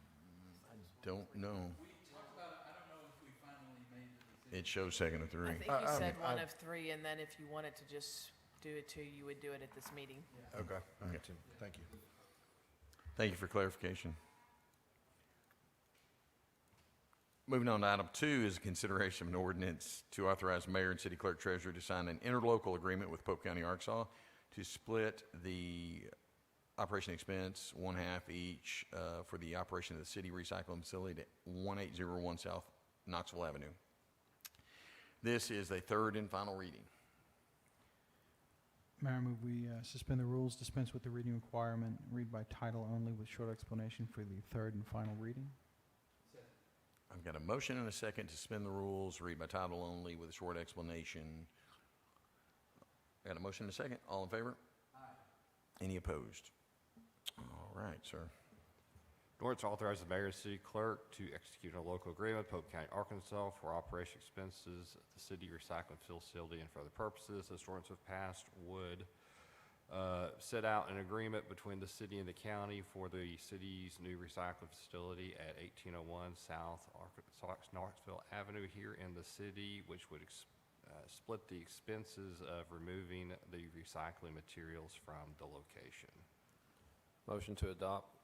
don't know. We talked about it. I don't know if we finally made the decision. It shows second of 3. I think you said 1 of 3, and then if you wanted to just do it 2, you would do it at this meeting. Okay, all right, Tim, thank you. Thank you for clarification. Moving on to item 2 is a consideration of an ordinance to authorize mayor and city clerk treasurer to sign an interlocal agreement with Polk County, Arkansas to split the operation expense, 1/2 each, for the operation of the city recycling facility at 1801 South Knoxville Avenue. This is a third and final reading. Mayor, I move we suspend the rules, dispense with the reading requirement, read by title only with short explanation for the third and final reading. I've got a motion and a second to suspend the rules, read by title only with a short explanation. I got a motion and a second. All in favor? Aye. Any opposed? All right, sir. An ordinance authorizes the mayor and city clerk to execute a local agreement with Polk County, Arkansas for operation expenses at the city recycling facility and for other purposes. This ordinance, if passed, would set out an agreement between the city and the county for the city's new recycling facility at 1801 South Knoxville Avenue here in the city, which would split the expenses of removing the recycling materials from the location. Motion to adopt.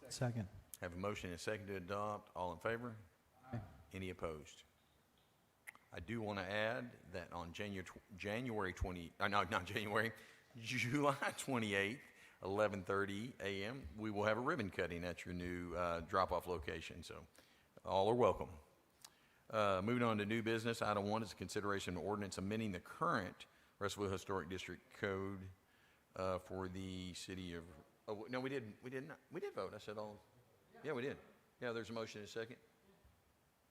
Second. Have a motion and a second to adopt. All in favor? Aye. Any opposed? I do want to add that on July 28th, 11:30 a.m., we will have a ribbon cutting at your new drop-off location, so all are welcome. Moving on to new business, item 1 is a consideration of ordinance amending the current Russellville Historic District Code for the city of, oh, no, we did vote. I said all, yeah, we did. Yeah, there's a motion and a second.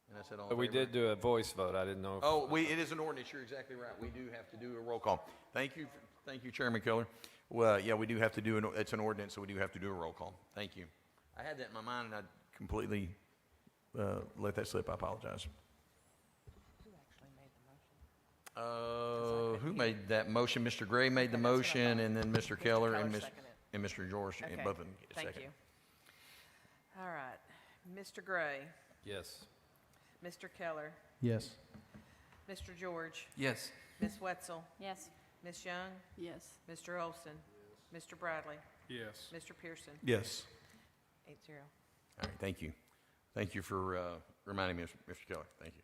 And I said all in But we favor? did do a voice vote. I didn't know. Oh, it is an ordinance. You're exactly right. We do have to do a roll call. Thank you, Chairman Keller. Well, yeah, we do have to do it's an ordinance, so we do have to do a roll call. Thank you. I had that in my mind, and I completely let that slip. I apologize. Who made that motion? Mr. Gray made the motion, and then Mr. Keller and Mr. George, and both of them get a second. Thank you. All right. Mr. Gray, Yes. Mr. Keller, Yes. Mr. George, Yes. Ms. Wetzel, Yes. Ms. Young, Yes. Mr. Olson, Mr. Bradley, Yes. Mr. Pearson, Yes. 8-0. All right, thank you. Thank you for reminding me, Mr. Keller. Thank you.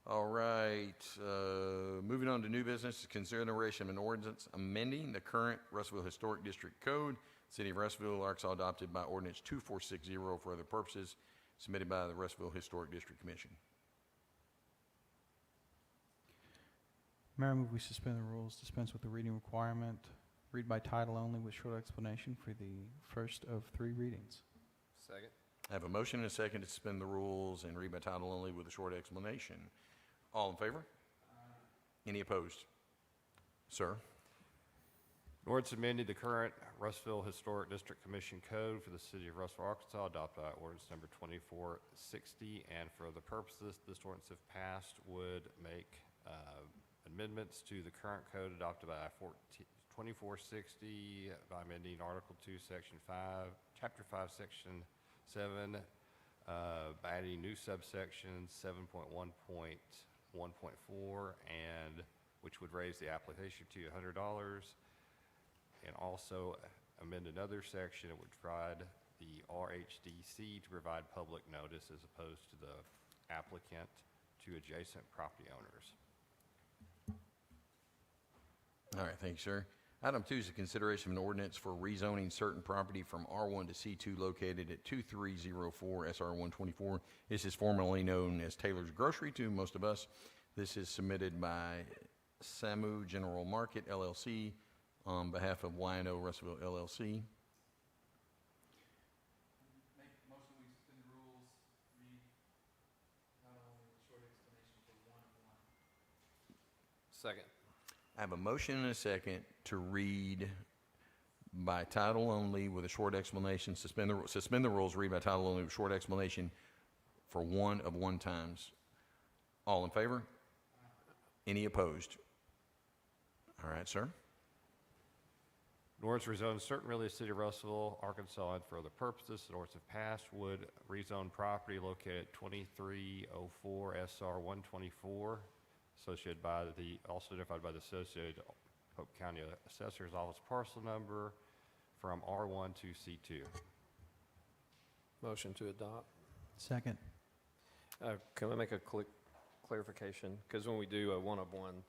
All right, moving on to new business, consideration of an ordinance amending the current Russellville Historic District Code, City of Russellville, Arkansas, adopted by ordinance 2460 for other purposes, submitted by the Russellville Historic District Commission. Mayor, I move we suspend the rules, dispense with the reading requirement, read by title only with short explanation for the first of 3 readings. Second. I have a motion and a second to suspend the rules and read by title only with a short explanation. All in favor? Any opposed? Sir? An ordinance amending the current Russellville Historic District Commission Code for the city of Russellville, Arkansas, adopted by ordinance number 2460. And for the purposes this ordinance, if passed, would make amendments to the current code adopted by 2460 by amending Article 2, Section 5, Chapter 5, Section 7, by adding new subsections 7.1.1.4, and which would raise the application to $100. And also amend another section that would provide the RHDC to provide public notice as opposed to the applicant to adjacent property owners. All right, thank you, sir. Item 2 is a consideration of an ordinance for rezoning certain property from R1 to C2 located at 2304 SR 124. This is formerly known as Taylor's Grocery to most of us. This is submitted by SAMU General Market, LLC, on behalf of Y&O Russellville, LLC. Make motion we suspend the rules, read title only with a short explanation for 1 of 1. Second. I have a motion and a second to read by title only with a short explanation, suspend the rules, read by title only with a short explanation for 1 of 1 times. All in favor? Any opposed? All right, sir. An ordinance to rezone certain real estate of Russellville, Arkansas, and for other purposes. An ordinance if passed would rezone property located at 2304 SR 124, also identified by the Associated Hope County Assessor's Office parcel number from R1 to C2. Motion to adopt. Second. Can I make a quick clarification? Because when we do a 1 of 1,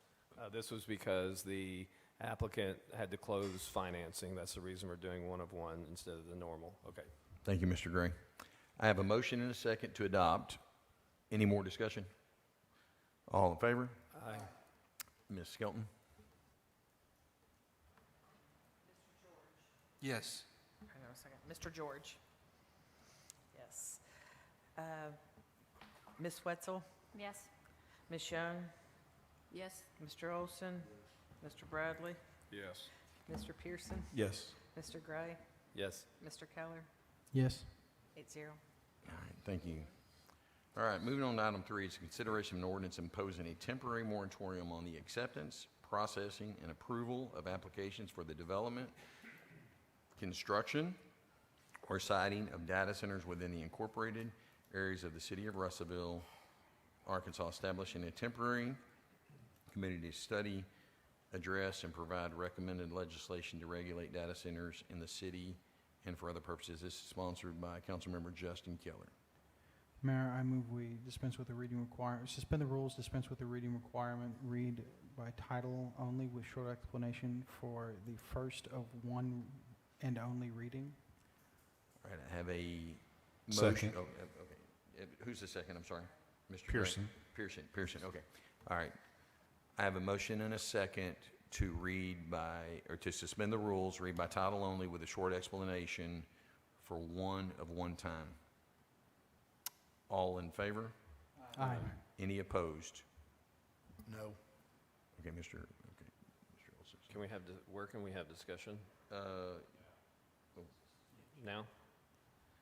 this was because the applicant had to close financing. That's the reason we're doing 1 of 1 instead of the normal. Okay. Thank you, Mr. Gray. I have a motion and a second to adopt. Any more discussion? All in favor? Aye. Ms. Skelton? Yes. Hang on a second. Mr. George? Yes. Ms. Wetzel? Yes. Ms. Young? Yes. Mr. Olson? Mr. Bradley? Yes. Mr. Pearson? Yes. Mr. Gray? Yes. Mr. Keller? Yes. 8-0. All right, thank you. All right, moving on to item 3, it's consideration of an ordinance imposing a temporary moratorium on the acceptance, processing, and approval of applications for the development, construction, or siting of data centers within the incorporated areas of the city of Russellville, Arkansas, establishing a temporary committee to study, address, and provide recommended legislation to regulate data centers in the city and for other purposes. This is sponsored by Councilmember Justin Keller. Mayor, I move we dispense with the reading requirement, suspend the rules, dispense with the reading requirement, read by title only with short explanation for the first of 1 and only reading. All right, I have a Second. motion. Oh, okay. Who's the second? I'm sorry. Mr. Pearson. Gray? Pearson, okay. All right. I have a motion and a second to read by, or to suspend the rules, read by title only with a short explanation for one time. All in favor? Aye. Any opposed? No. Okay, Mr. Olson. Can we have, where can we have discussion? Now?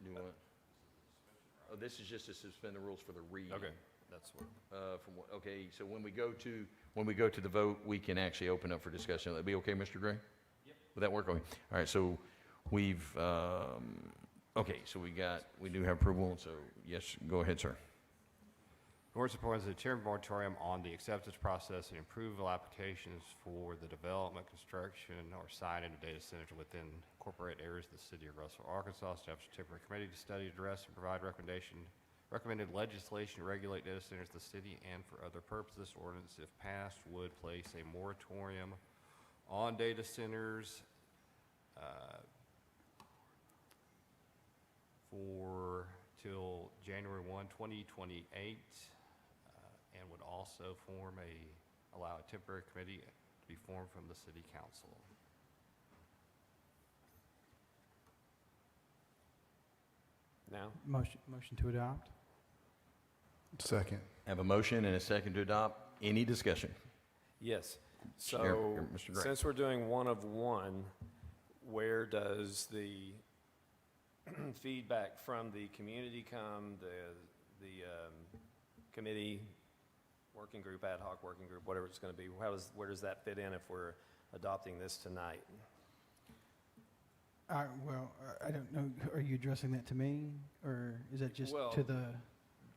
You want? Oh, this is just to suspend the rules for the reading. Okay, that's what. Okay, so when we go to the vote, we can actually open up for discussion. That'd be okay, Mr. Gray? Yep. Would that work? Okay. All right, so we've, okay, so we do have approval, so yes, go ahead, sir. The board supports the term moratorium on the acceptance process and approval applications for the development, construction, or signing of data centers within corporate areas of the city of Russellville, Arkansas. Establish a temporary committee to study, address, and provide recommended legislation to regulate data centers in the city and for other purposes. Ordinance, if passed, would place a moratorium on data centers for till January 1, 2028, and would also allow a temporary committee to be formed from the city council. Now? Motion to adopt. Second. I have a motion and a second to adopt. Any discussion? Yes. So, Mr. Gray. since we're doing one of one, where does the feedback from the community come, the committee, working group, ad hoc working group, whatever it's going to be? Where does that fit in if we're adopting this tonight? Well, I don't know, are you addressing that to me, or is that just Well, to the?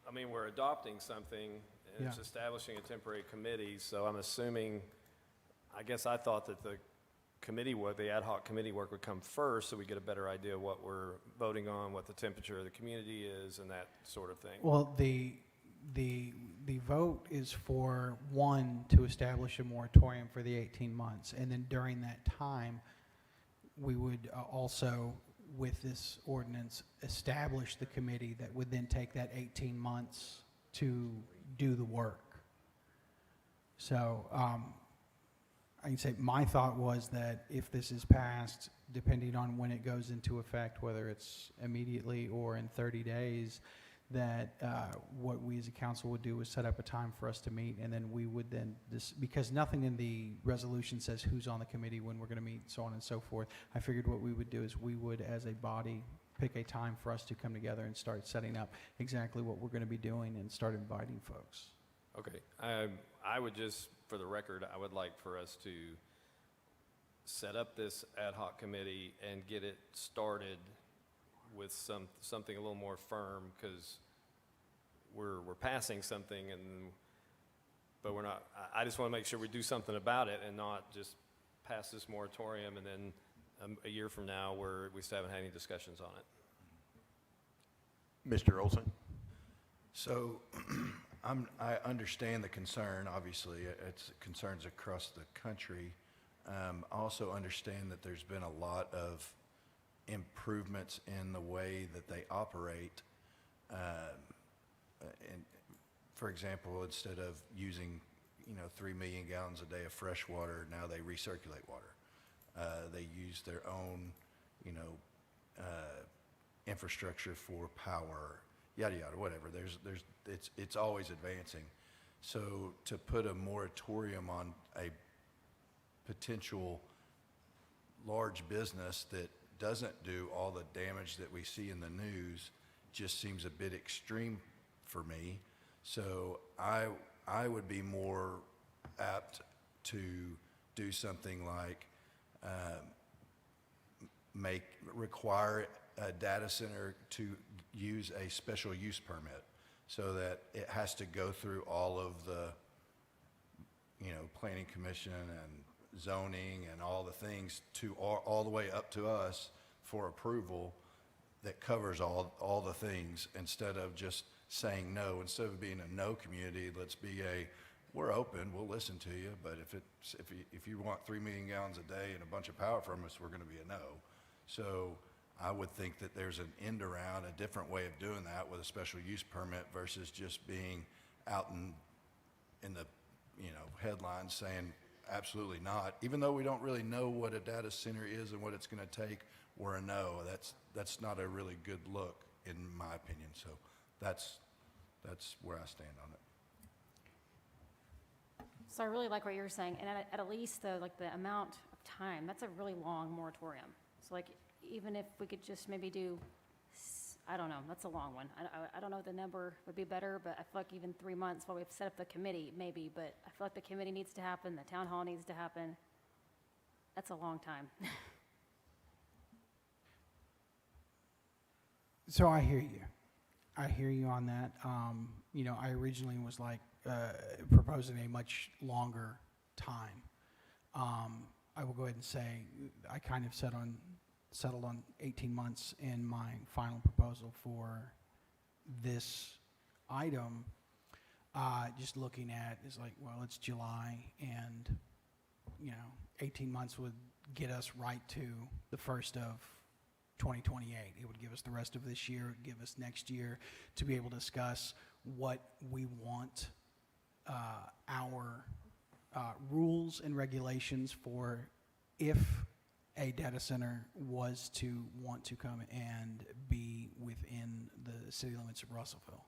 I mean, we're adopting something, and it's Yeah. establishing a temporary committee, so I'm assuming, I guess I thought that the committee work, the ad hoc committee work would come first, so we get a better idea of what we're voting on, what the temperature of the community is, and that sort of thing. Well, the vote is for one, to establish a moratorium for the 18 months, and then during that time, we would also, with this ordinance, establish the committee that would then take that 18 months to do the work. So I can say my thought was that if this is passed, depending on when it goes into effect, whether it's immediately or in 30 days, that what we as a council would do is set up a time for us to meet, and then we would then, because nothing in the resolution says who's on the committee, when we're going to meet, so on and so forth. I figured what we would do is we would, as a body, pick a time for us to come together and start setting up exactly what we're going to be doing and start inviting folks. Okay, I would just, for the record, I would like for us to set up this ad hoc committee and get it started with something a little more firm, because we're passing something, but we're not. I just want to make sure we do something about it and not just pass this moratorium and then a year from now we still haven't had any discussions on it. Mr. Olson? So I understand the concern. Obviously, it's concerns across the country. I also understand that there's been a lot of improvements in the way that they operate. And for example, instead of using 3 million gallons a day of fresh water, now they recirculate water. They use their own infrastructure for power, yada yada, whatever. It's always advancing. So to put a moratorium on a potential large business that doesn't do all the damage that we see in the news just seems a bit extreme for me. So I would be more apt to do something like require a data center to use a special use permit, so that it has to go through all of the planning commission and zoning and all the things to all the way up to us for approval, that covers all the things, instead of just saying no. Instead of being a no community, let's be we're open, we'll listen to you, but if you want 3 million gallons a day and a bunch of power from us, we're going to be a no. So I would think that there's an end around, a different way of doing that with a special use permit versus just being out in the, headlines saying absolutely not. Even though we don't really know what a data center is and what it's going to take, we're a no. That's not a really good look, in my opinion. So that's where I stand on it. So I really like what you're saying, and at a least, though, like the amount of time, that's a really long moratorium. So like, even if we could just maybe do, I don't know, that's a long one. I don't know if the number would be better, but I feel like even 3 months while we've set up the committee, maybe, but I feel like the committee needs to happen, the town hall needs to happen. That's a long time. So I hear you. I hear you on that. I originally was proposing a much longer time. I will go ahead and say I kind of settled on 18 months in my final proposal for this item. Just looking at is it's July, and 18 months would get us right to the 1st of 2028. It would give us the rest of this year, it would give us next year to be able to discuss what we want our rules and regulations for if a data center was to want to come and be within the city limits of Russellville.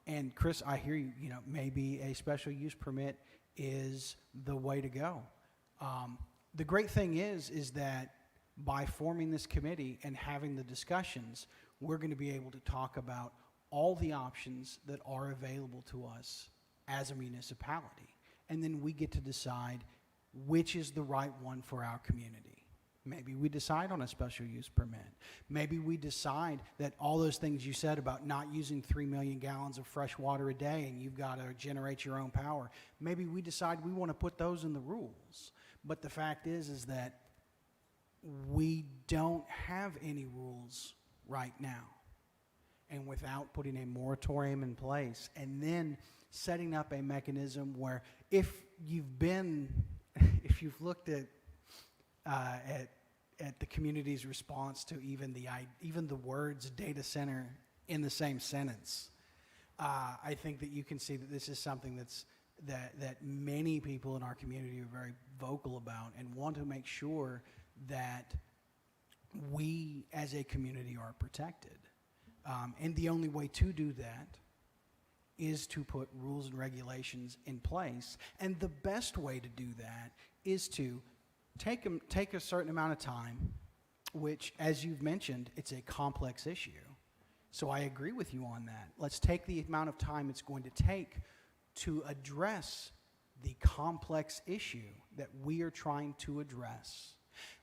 And Chris, I hear you, maybe a special use permit is the way to go. The great thing is that by forming this committee and having the discussions, we're going to be able to talk about all the options that are available to us as a municipality. And then we get to decide which is the right one for our community. Maybe we decide on a special use permit. Maybe we decide that all those things you said about not using 3 million gallons of fresh water a day and you've got to generate your own power, maybe we decide we want to put those in the rules. But the fact is that we don't have any rules right now. And without putting a moratorium in place and then setting up a mechanism where if you've looked at the community's response to even the words data center in the same sentence, I think that you can see that this is something that many people in our community are very vocal about and want to make sure that we as a community are protected. And the only way to do that is to put rules and regulations in place. And the best way to do that is to take a certain amount of time, which, as you've mentioned, it's a complex issue. So I agree with you on that. Let's take the amount of time it's going to take to address the complex issue that we are trying to address.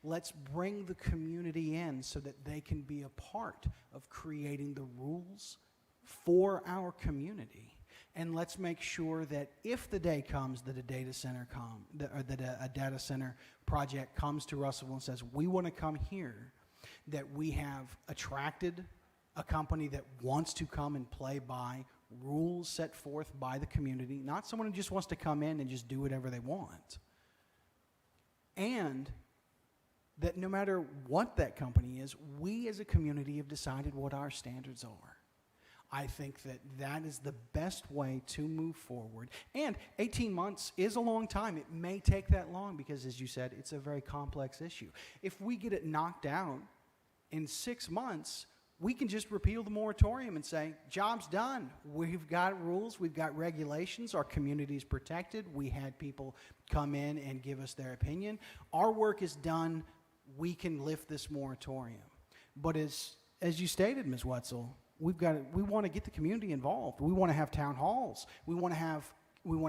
Let's bring the community in so that they can be a part of creating the rules for our community. And let's make sure that if the day comes that a data center a data center project comes to Russellville and says, we want to come here, that we have attracted a company that wants to come and play by rules set forth by the community, not someone who just wants to come in and just do whatever they want. And that no matter what that company is, we as a community have decided what our standards are. I think that that is the best way to move forward. And 18 months is a long time. It may take that long because, as you said, it's a very complex issue. If we get it knocked out in 6 months, we can just repeal the moratorium and say, job's done. We've got rules, we've got regulations, our community's protected. We had people come in and give us their opinion. Our work is done. We can lift this moratorium. But as you stated, Ms. Wetzel, we want to get the community involved. We want to have town halls. We want to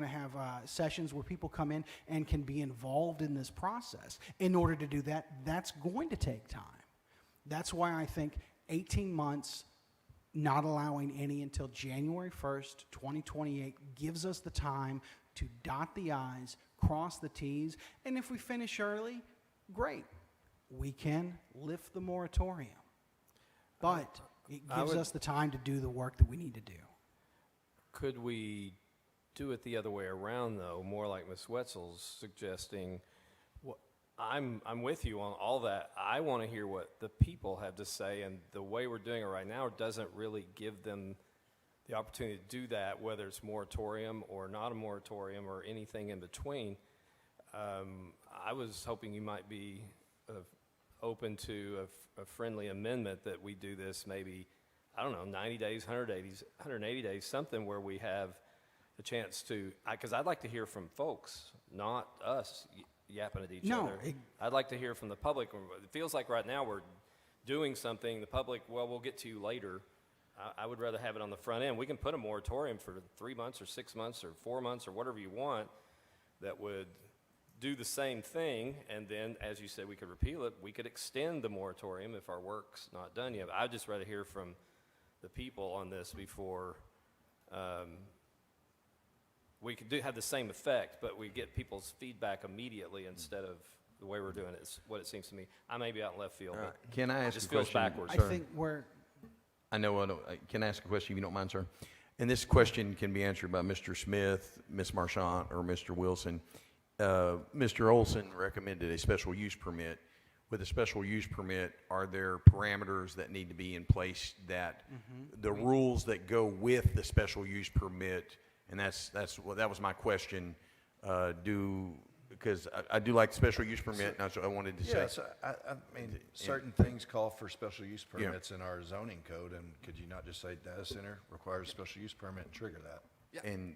have sessions where people come in and can be involved in this process. In order to do that, that's going to take time. That's why I think 18 months, not allowing any until January 1st, 2028, gives us the time to dot the I's, cross the T's, and if we finish early, great. We can lift the moratorium. But it gives us the time to do the work that we need to do. Could we do it the other way around, though, more like Ms. Wetzel's suggesting? I'm with you on all that. I want to hear what the people have to say, and the way we're doing it right now doesn't really give them the opportunity to do that, whether it's moratorium or not a moratorium or anything in between. I was hoping you might be open to a friendly amendment that we do this maybe, I don't know, 90 days, 180 days, something where we have a chance to, because I'd like to hear from folks, not us yapping at each other. I'd like to hear from the public. It feels like right now we're doing something, the public, well, we'll get to you later. I would rather have it on the front end. We can put a moratorium for 3 months or 6 months or 4 months or whatever you want that would do the same thing, and then, as you said, we could repeal it. We could extend the moratorium if our work's not done yet. I'd just rather hear from the people on this before we could have the same effect, but we get people's feedback immediately instead of the way we're doing it, is what it seems to me. I may be out in left field, but Can I ask it just a feels question? backwards. I think we're, I know, can I ask a question if you don't mind, sir? And this question can be answered by Mr. Smith, Ms. Marchant, or Mr. Wilson. Mr. Olson recommended a special use permit. With a special use permit, are there parameters that need to be in place that the rules that go with the special use permit, and that was my question, because I do like the special use permit, and that's what I wanted to say. Yeah, so I mean, certain things call for special use permits in our zoning code, and could you not just say data center requires a special use permit and trigger that?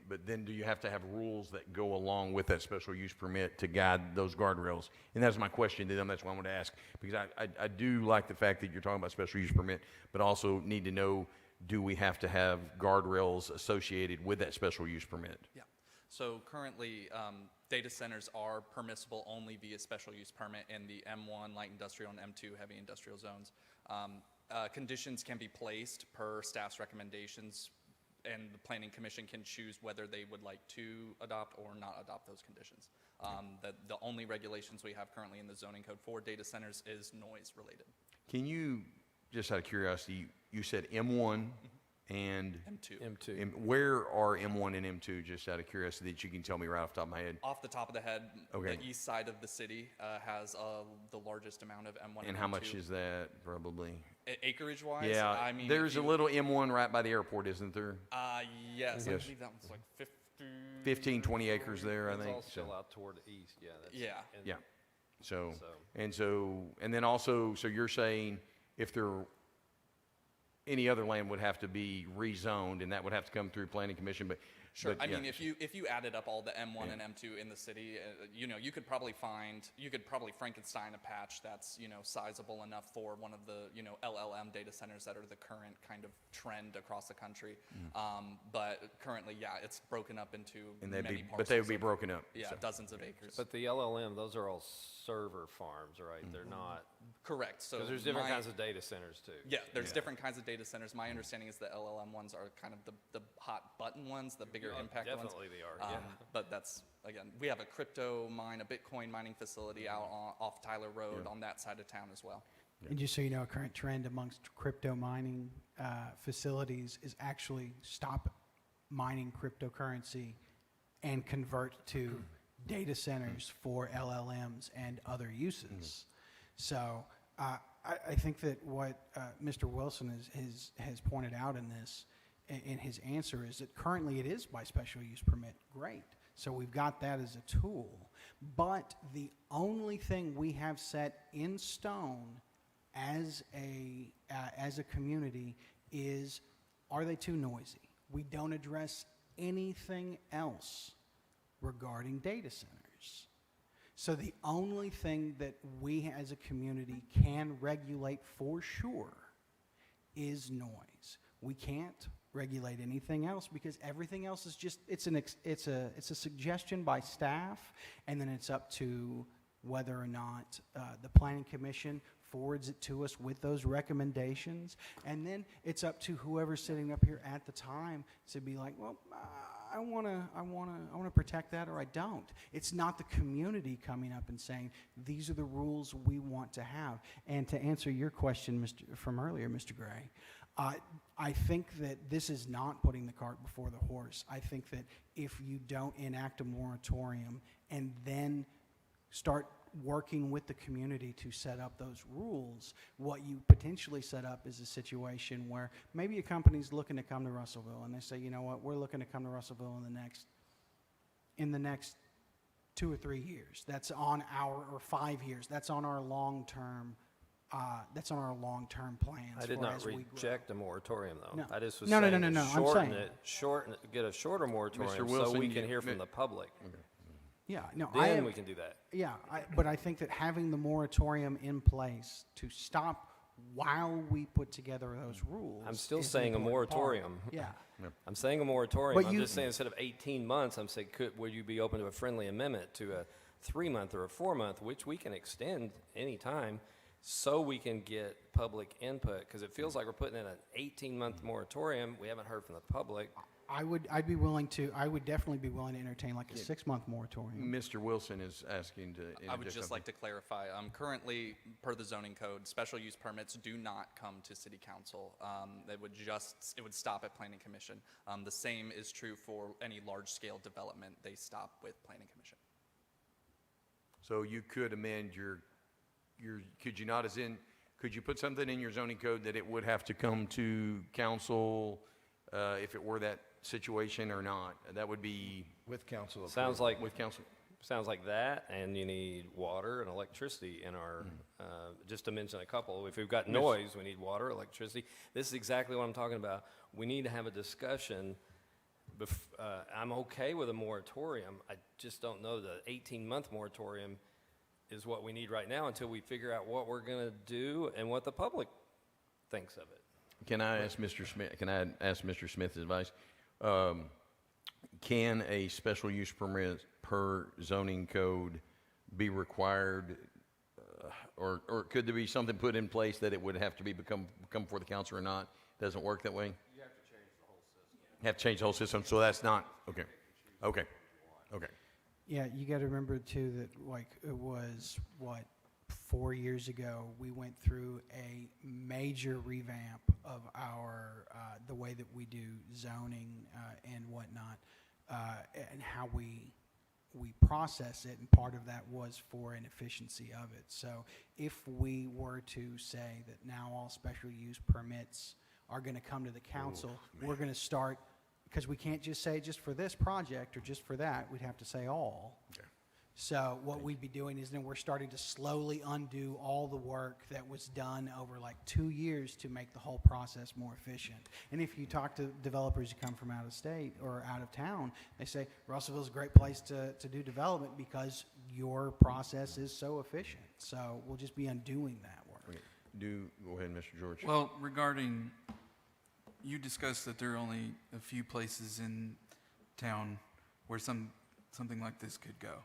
But then do you have to have rules that go along with that special use permit to guide those guardrails? And that's my question to them. That's why I want to ask, because I do like the fact that you're talking about special use permit, but also need to know, do we have to have guardrails associated with that special use permit? Yeah. So currently, data centers are permissible only via special use permit in the M1 light industrial and M2 heavy industrial zones. Conditions can be placed per staff's recommendations, and the Planning Commission can choose whether they would like to adopt or not adopt those conditions. The only regulations we have currently in the zoning code for data centers is noise related. Can you, just out of curiosity, you said M1 and M2. Where are M1 and M2, just out of curiosity, that you can tell me right off the top of my head? Off the top of the head, Okay. the east side of the city has the largest amount of M1 And M2. how much is that, probably? Acreage-wise? Yeah, I mean, there's a little M1 right by the airport, isn't there? Yes, I Yes. believe that one's like 15, 20 acres there, I It's think. all still so. out toward the east, yeah. That's, Yeah. and- Yeah. And then also, so you're saying if there, any other land would have to be rezoned, and that would have to come through Planning Commission, but. Sure. but, I yeah. mean, if you added up all the M1 and M2 in the city, you could probably Frankenstein a patch that's, sizable enough for one of the, LLM data centers that are the current kind of trend across the country. But currently, yeah, it's broken up into many parcels. But they would be broken up. Yeah, so. dozens of acres. But the LLM, those are all server farms, right? They're not. Correct. So Because there's different kinds of data centers too. Yeah, there's different kinds of data centers. My understanding is the LLM ones are kind of the hot button ones, the bigger impact ones. Definitely they are, yeah. But that's, again, we have a crypto mine, a Bitcoin mining facility out off Tyler Road on that side of town as well. and just so you know, a current trend amongst crypto mining facilities is actually stop mining cryptocurrency and convert to data centers for LLMs and other uses. So I think that what Mr. Wilson has pointed out in this, in his answer, is that currently it is by special use permit. Great. So we've got that as a tool. But the only thing we have set in stone as a community is, are they too noisy? We don't address anything else regarding data centers. So the only thing that we as a community can regulate for sure is noise. We can't regulate anything else because everything else is just, it's a suggestion by staff, and then it's up to whether or not the Planning Commission forwards it to us with those recommendations, and then it's up to whoever's sitting up here at the time to be like, well, I want to protect that, or I don't. It's not the community coming up and saying, these are the rules we want to have. And to answer your question, from earlier, Mr. Gray, I think that this is not putting the cart before the horse. I think that if you don't enact a moratorium and then start working with the community to set up those rules. What you potentially set up is a situation where maybe a company's looking to come to Russellville and they say, you know what, we're looking to come to Russellville in the next 2 or 3 years. That's on or 5 years. That's on our long-term. That's on our long-term plans. I did for not as we grow. reject a moratorium, though. No. I just was No, saying I'm shorten saying- it, get a shorter moratorium Wilson, so we can you- hear from the public. Yeah, no, Then we can do that. Yeah, but I think that having the moratorium in place to stop while we put together those rules. I'm still is an saying a important part. moratorium. Yeah. I'm saying a moratorium. But I'm you- just saying instead of 18 months, I'm saying, would you be open to a friendly amendment to a 3-month or a 4-month, which we can extend anytime, so we can get public input? Because it feels like we're putting in an 18-month moratorium. We haven't heard from the public. I would definitely be willing to entertain like a 6-month moratorium. Mr. Wilson is asking to interject I would just something. like to clarify, currently, per the zoning code, special use permits do not come to city council. It would stop at planning commission. The same is true for any large-scale development. They stop with planning commission. So you could amend could you not, could you put something in your zoning code that it would have to come to council if it were that situation or not? That would be With council Sounds approval. like with council. Sounds like that, and you need water and electricity in our, just to mention a couple. If we've got noise, we need water, electricity. This is exactly what I'm talking about. We need to have a discussion. I'm okay with a moratorium. I just don't know the 18-month moratorium is what we need right now until we figure out what we're going to do and what the public thinks of it. Can I ask Mr. Smith? Can I ask Mr. Smith's advice? Can a special use permit per zoning code be required, or could there be something put in place that it would have to come before the council or not? Doesn't work that way. You have to change the whole system. Have to change the whole system, so that's not okay. Okay. Yeah, you got to remember too that like it was 4 years ago we went through a major revamp of our the way that we do zoning and whatnot, and how we process it, and part of that was for an efficiency of it. So if we were to say that now all special use permits are going to come to the council, we're going to start. Because we can't just say just for this project or just for that, we'd have to say all. Okay. So what we'd be doing is then we're starting to slowly undo all the work that was done over like 2 years to make the whole process more efficient. And if you talk to developers who come from out of state or out of town, they say Russellville's a great place to do development because your process is so efficient. So we'll just be undoing that work. Okay. Go ahead, Mr. George. Well, regarding, you discussed that there are only a few places in town where something like this could go.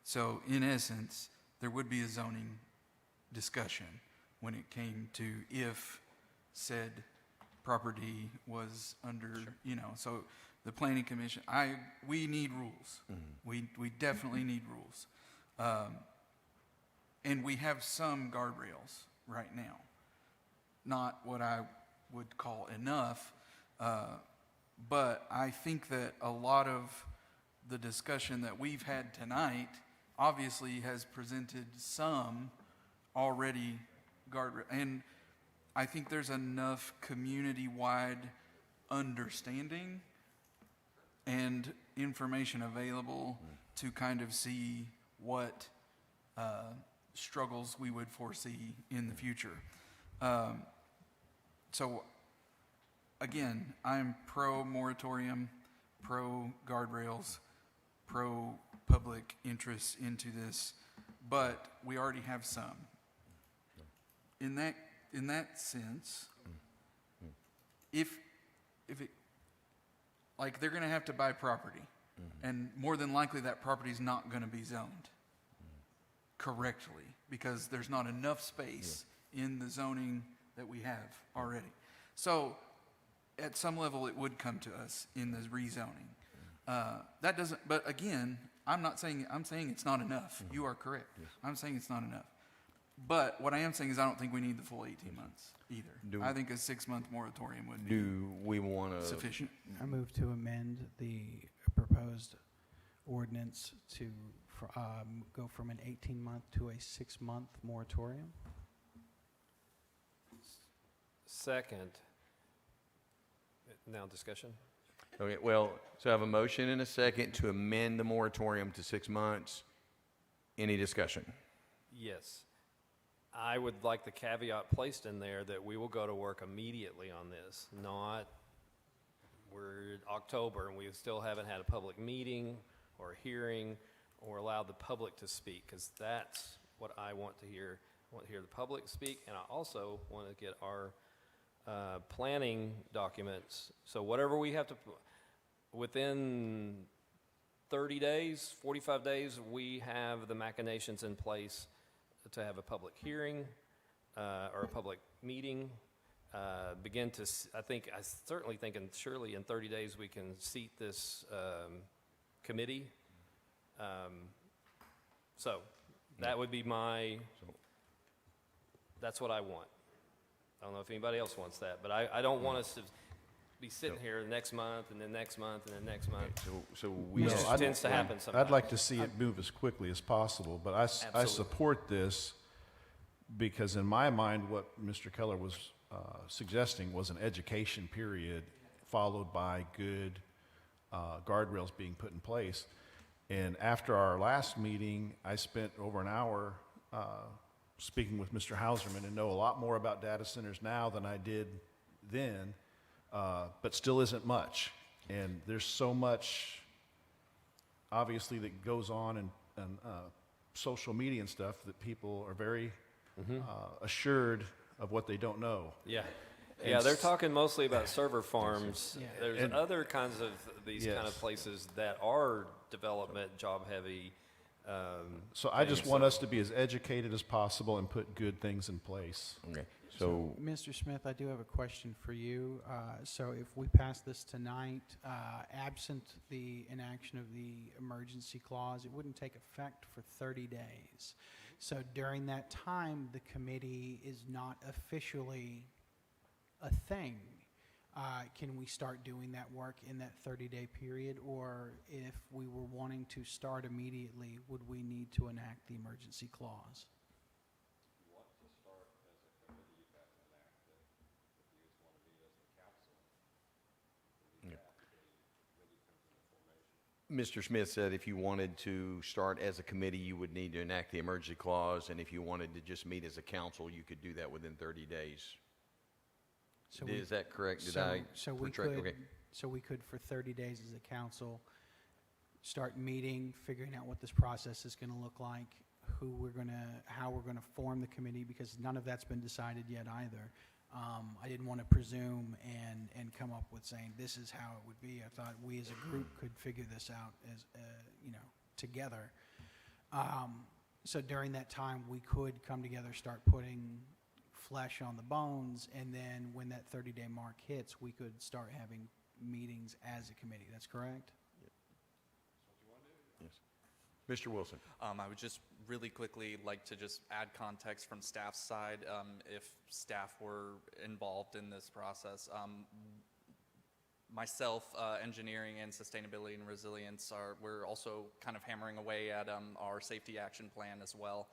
So in essence, there would be a zoning discussion when it came to if said property was under, so the planning commission, we need rules. We definitely need rules. And we have some guardrails right now. Not what I would call enough, but I think that a lot of the discussion that we've had tonight obviously has presented some already guardrail, and I think there's enough community-wide understanding and information available to kind of see what struggles we would foresee in the future. So, again, I'm pro-moratorium, pro-guardrails, pro-public interest into this, but we already have some. In that sense, if it, like, they're going to have to buy property, and more than likely that property is not going to be zoned correctly because there's not enough space in the zoning that we have already. So at some level it would come to us in the rezoning. That doesn't, but again, I'm saying it's not enough. You are correct. I'm saying it's not enough. But what I am saying is I don't think we need the full 18 months either. I think a 6-month moratorium would be sufficient. I move to amend the proposed ordinance go from an 18-month to a 6-month moratorium. Second. Now discussion? Okay, well, so I have a motion and a second to amend the moratorium to 6 months. Any discussion? Yes. I would like the caveat placed in there that we will go to work immediately on this, not we're October and we still haven't had a public meeting or a hearing or allowed the public to speak, because that's what I want to hear. I want to hear the public speak, and I also want to get our planning documents. So whatever we have to, within 30 days, 45 days, we have the machinations in place to have a public hearing or a public meeting. I certainly think, and surely in 30 days we can seat this committee. So that would be that's what I want. I don't know if anybody else wants that, but I don't want us to be sitting here next month and then next month and then next month. So we Which I'd- tends to happen sometimes. I'd like to see it move as quickly as possible, but I Absolutely. support this because in my mind, what Mr. Keller was suggesting was an education period followed by good guardrails being put in place. And after our last meeting, I spent over an hour speaking with Mr. Hauserman and know a lot more about data centers now than I did then, but still isn't much. And there's so much, obviously, that goes on in social media and stuff that people are very assured of what they don't know. Yeah. And Yeah, they're talking mostly about server farms. Yeah. There's And- other kinds of these kind of Yes. places that are development, job heavy. So I just want us to be as educated as possible and put good things in place. Okay, so Mr. Smith, I do have a question for you. So if we pass this tonight, absent the inaction of the emergency clause, it wouldn't take effect for 30 days. So during that time, the committee is not officially a thing. Can we start doing that work in that 30-day period? Or if we were wanting to start immediately, would we need to enact the emergency clause? Mr. Smith said if you wanted to start as a committee, you would need to enact the emergency clause, and if you wanted to just meet as a council, you could do that within 30 days. So Is that correct? Did so- I so we portray- could, okay. so we could, for 30 days as a council, start meeting, figuring out what this process is going to look like, how we're going to form the committee, because none of that's been decided yet either. I didn't want to presume and come up with saying this is how it would be. I thought we as a group could figure this out as together. So during that time, we could come together, start putting flesh on the bones, and then when that 30-day mark hits, we could start having meetings as a committee. That's correct? Yes. Mr. Wilson. I would just really quickly like to just add context from staff's side, if staff were involved in this process. Myself, engineering and sustainability and resilience we're also kind of hammering away at our safety action plan as well.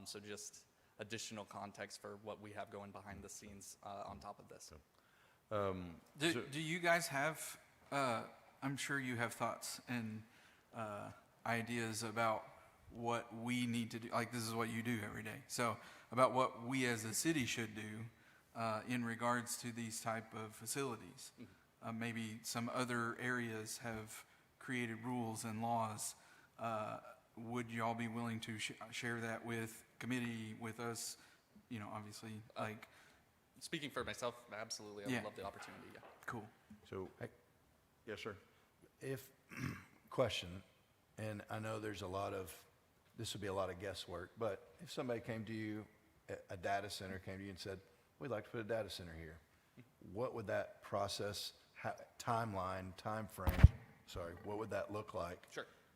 So just additional context for what we have going behind the scenes on top of this. Do you guys have, I'm sure you have thoughts and ideas about what we need to do, like this is what you do every day. So about what we as a city should do in regards to these type of facilities. Maybe some other areas have created rules and laws. Would y'all be willing to share that with committee, with us? Obviously, like. Speaking for myself, absolutely. I would love the opportunity, yeah. Cool. So, yes, sir. Question, and I know there's this would be a lot of guesswork, but if somebody came to you, a data center came to you and said, we'd like to put a data center here, what would that process, time frame, what would that look like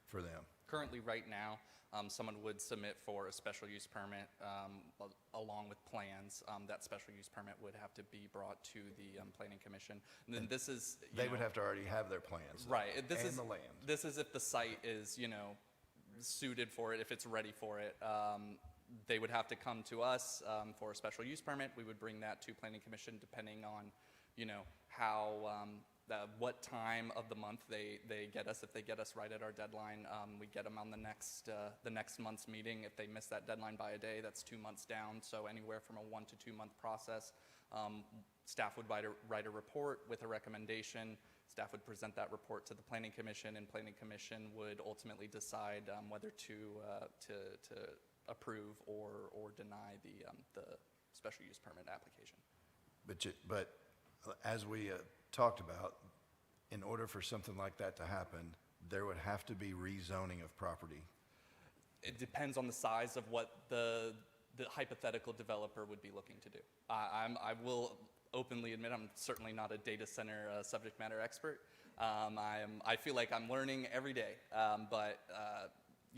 for them? Currently, right now, someone would submit for a special use permit along with plans. That special use permit would have to be brought to the Planning Commission. And then this is, They would have to already have their plans. Right. And the land. This is if the site is, suited for it, if it's ready for it. They would have to come to us for a special use permit. We would bring that to Planning Commission depending on, how, what time of the month they get us. If they get us right at our deadline, we get them on the next month's meeting. If they miss that deadline by a day, that's 2 months down. So anywhere from a 1 to 2 month process. Staff would write a report with a recommendation. Staff would present that report to the Planning Commission, and Planning Commission would ultimately decide whether to approve or deny the special use permit application. But as we talked about, in order for something like that to happen, there would have to be rezoning of property. It depends on the size of what the hypothetical developer would be looking to do. I will openly admit I'm certainly not a data center subject matter expert. I feel like I'm learning every day, but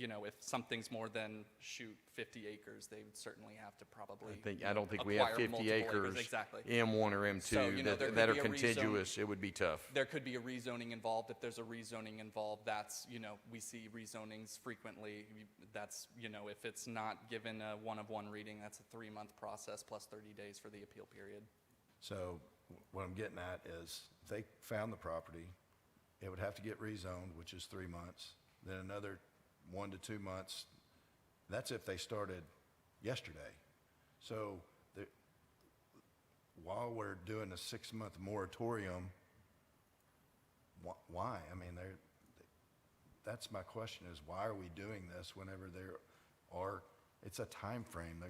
if something's more than 50 acres, they would certainly have to probably. I don't think we have 50 acres. Exactly. M1 or M2 So, that are contiguous. It would be tough. There could be a rezoning involved. If there's a rezoning involved, that's, we see rezonings frequently. That's, if it's not given a one-of-one reading, that's a 3-month process plus 30 days for the appeal period. So what I'm getting at is, if they found the property, it would have to get rezoned, which is 3 months, then another 1 to 2 months. That's if they started yesterday. So while we're doing a 6-month moratorium, why? I mean, that's my question, is why are we doing this whenever it's a time frame.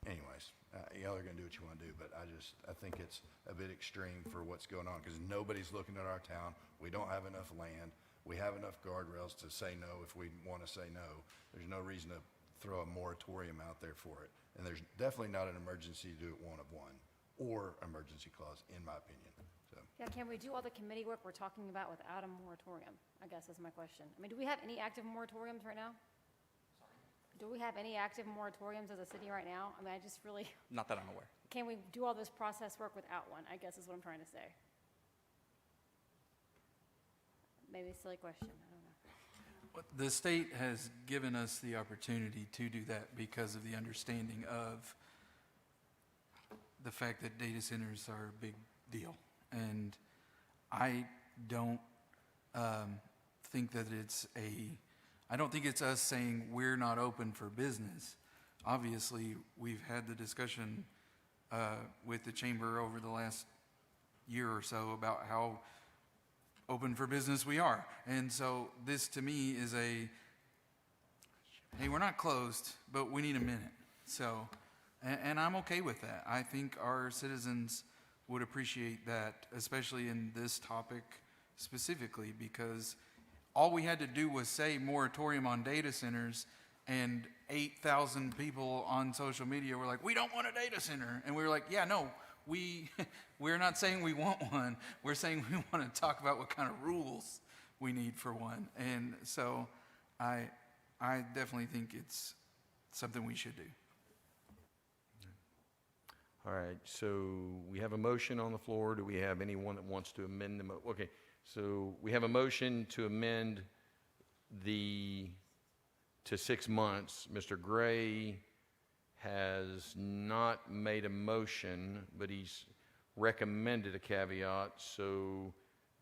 Anyways, y'all are gonna do what you wanna do, but I think it's a bit extreme for what's going on, because nobody's looking at our town. We don't have enough land. We have enough guardrails to say no if we want to say no. There's no reason to throw a moratorium out there for it. And there's definitely not an emergency to do it one-of-one or emergency clause, in my opinion. So, Yeah, can we do all the committee work we're talking about without a moratorium? I guess is my question. I mean, do we have any active moratoriums right now? Do we have any active moratoriums as a city right now? I mean, I just really, Not that I'm aware. can we do all this process work without one, I guess is what I'm trying to say. Maybe a silly question, I don't know. The state has given us the opportunity to do that because of the understanding of the fact that data centers are a big deal. And I don't think that I don't think it's us saying we're not open for business. Obviously, we've had the discussion with the chamber over the last year or so about how open for business we are. And so this to me is hey, we're not closed, but we need a minute. So, and I'm okay with that. I think our citizens would appreciate that, especially in this topic specifically, because all we had to do was say moratorium on data centers, and 8,000 people on social media were like, we don't want a data center. And we were like, yeah, no, we're not saying we want one. We're saying we want to talk about what kind of rules we need for one. And so I definitely think it's something we should do. All right, so we have a motion on the floor. Do we have anyone that wants to amend the okay, so we have a motion to amend to 6 months. Mr. Gray has not made a motion, but he's recommended a caveat. So,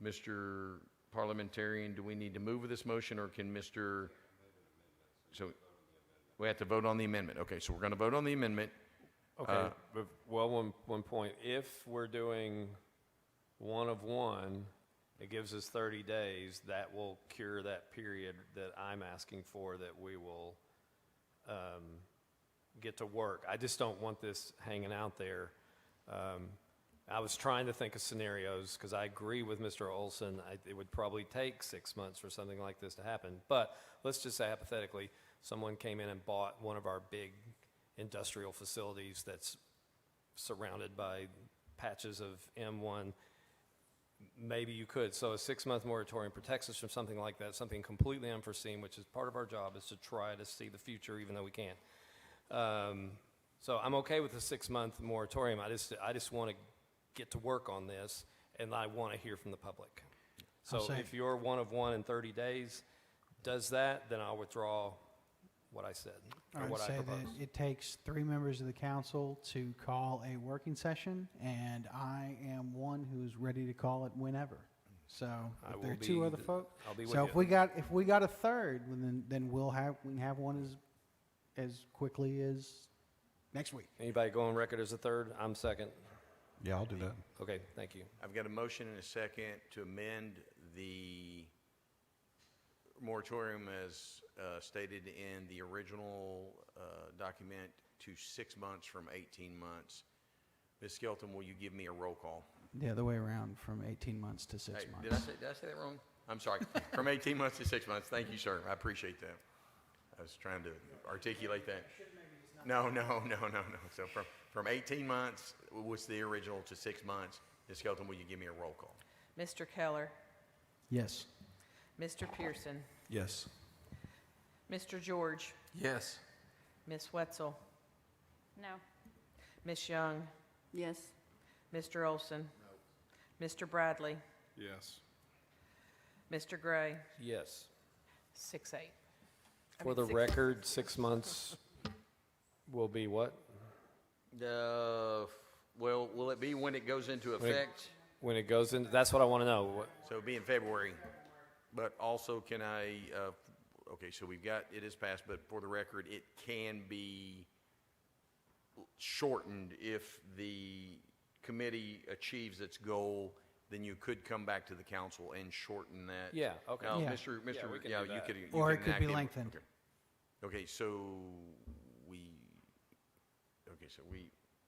Mr. Parliamentarian, do we need to move with this motion, or can Mr. So we have to vote on the amendment. Okay, so we're going to vote on the amendment. Okay, but, well, one point. If we're doing one of one, it gives us 30 days. That will cure that period that I'm asking for, that we will get to work. I just don't want this hanging out there. I was trying to think of scenarios, because I agree with Mr. Olson. It would probably take 6 months for something like this to happen. But let's just say hypothetically, someone came in and bought one of our big industrial facilities that's surrounded by patches of M1. Maybe you could. So a 6-month moratorium protects us from something like that, something completely unforeseen, which is part of our job, is to try to see the future, even though we can't. So I'm okay with the 6-month moratorium. I just want to get to work on this, and I want to hear from the public. So if your one of one in 30 days does that, then I'll withdraw what I said, I or would what I say that proposed. it takes 3 members of the council to call a working session, and I am one who's ready to call it whenever. So I if will there are 2 be other the- folks, I'll be with so you. if we got a third, then we can have one as quickly as next week. Anybody go on record as a third? I'm second. Yeah, I'll do that. Okay, thank you. I've got a motion and a second to amend the moratorium as stated in the original document to 6 months from 18 months. Ms. Skelton, will you give me a roll call? The other way around, from 18 months to 6 Hey, months. did I say that wrong? I'm sorry. From 18 months to 6 months. Thank you, sir. I appreciate that. I was trying to articulate that. No. So from 18 months was the original to 6 months. Ms. Skelton, will you give me a roll call? Mr. Keller, Yes. Mr. Pearson, Yes. Mr. George, Yes. Miss Wetzel, No. Miss Young, Yes. Mr. Olson, Mr. Bradley, Yes. Mr. Gray, Yes. 6-8. For the record, 6 months will be what? Well, will it be when it goes into When it- effect? When it goes in, that's what I want to know. So it'll be in February. But also, can I, okay, so we've got, it is passed, but for the record, it can be shortened if the committee achieves its goal, then you could come back to the council and shorten that. Yeah, okay. Now, Yeah. Mr. Yeah, we can Yeah, do you that. could. you Or could it could enact be it. lengthened. Okay, so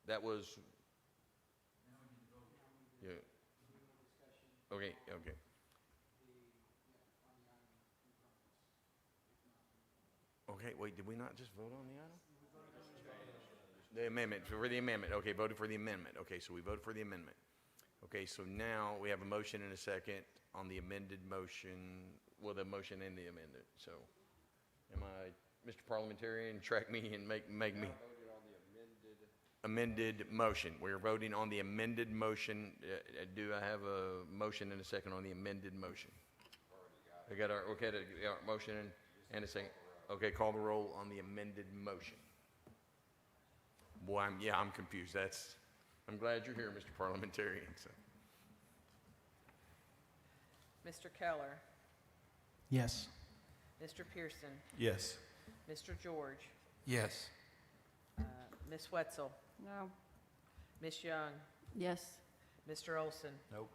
that was. Yeah. Okay. Okay, wait, did we not just vote on the item? The amendment, for the amendment, okay, voted for the amendment. Okay, so we voted for the amendment. Okay, so now we have a motion and a second on the amended motion, well, the motion and the amendment, so. Am I, Mr. Parliamentarian, track me and make me. Amended motion. We're voting on the amended motion. Do I have a motion and a second on the amended motion? We got our, okay, our motion and a second. Okay, call the roll on the amended motion. Boy, I'm confused. I'm glad you're here, Mr. Parliamentarian. So. Mr. Keller, Yes. Mr. Pearson, Yes. Mr. George, Yes. Miss Wetzel, No. Miss Young, Yes. Mr. Olson, Nope.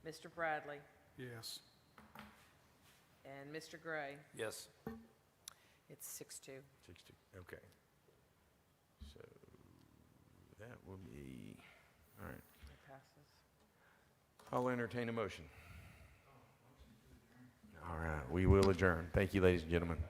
Mr. Bradley, Yes. and Mr. Gray. Yes. It's 6-2. 62. Okay. So that will be, all right. It passes. I'll entertain a motion. All right, we will adjourn. Thank you, ladies and gentlemen.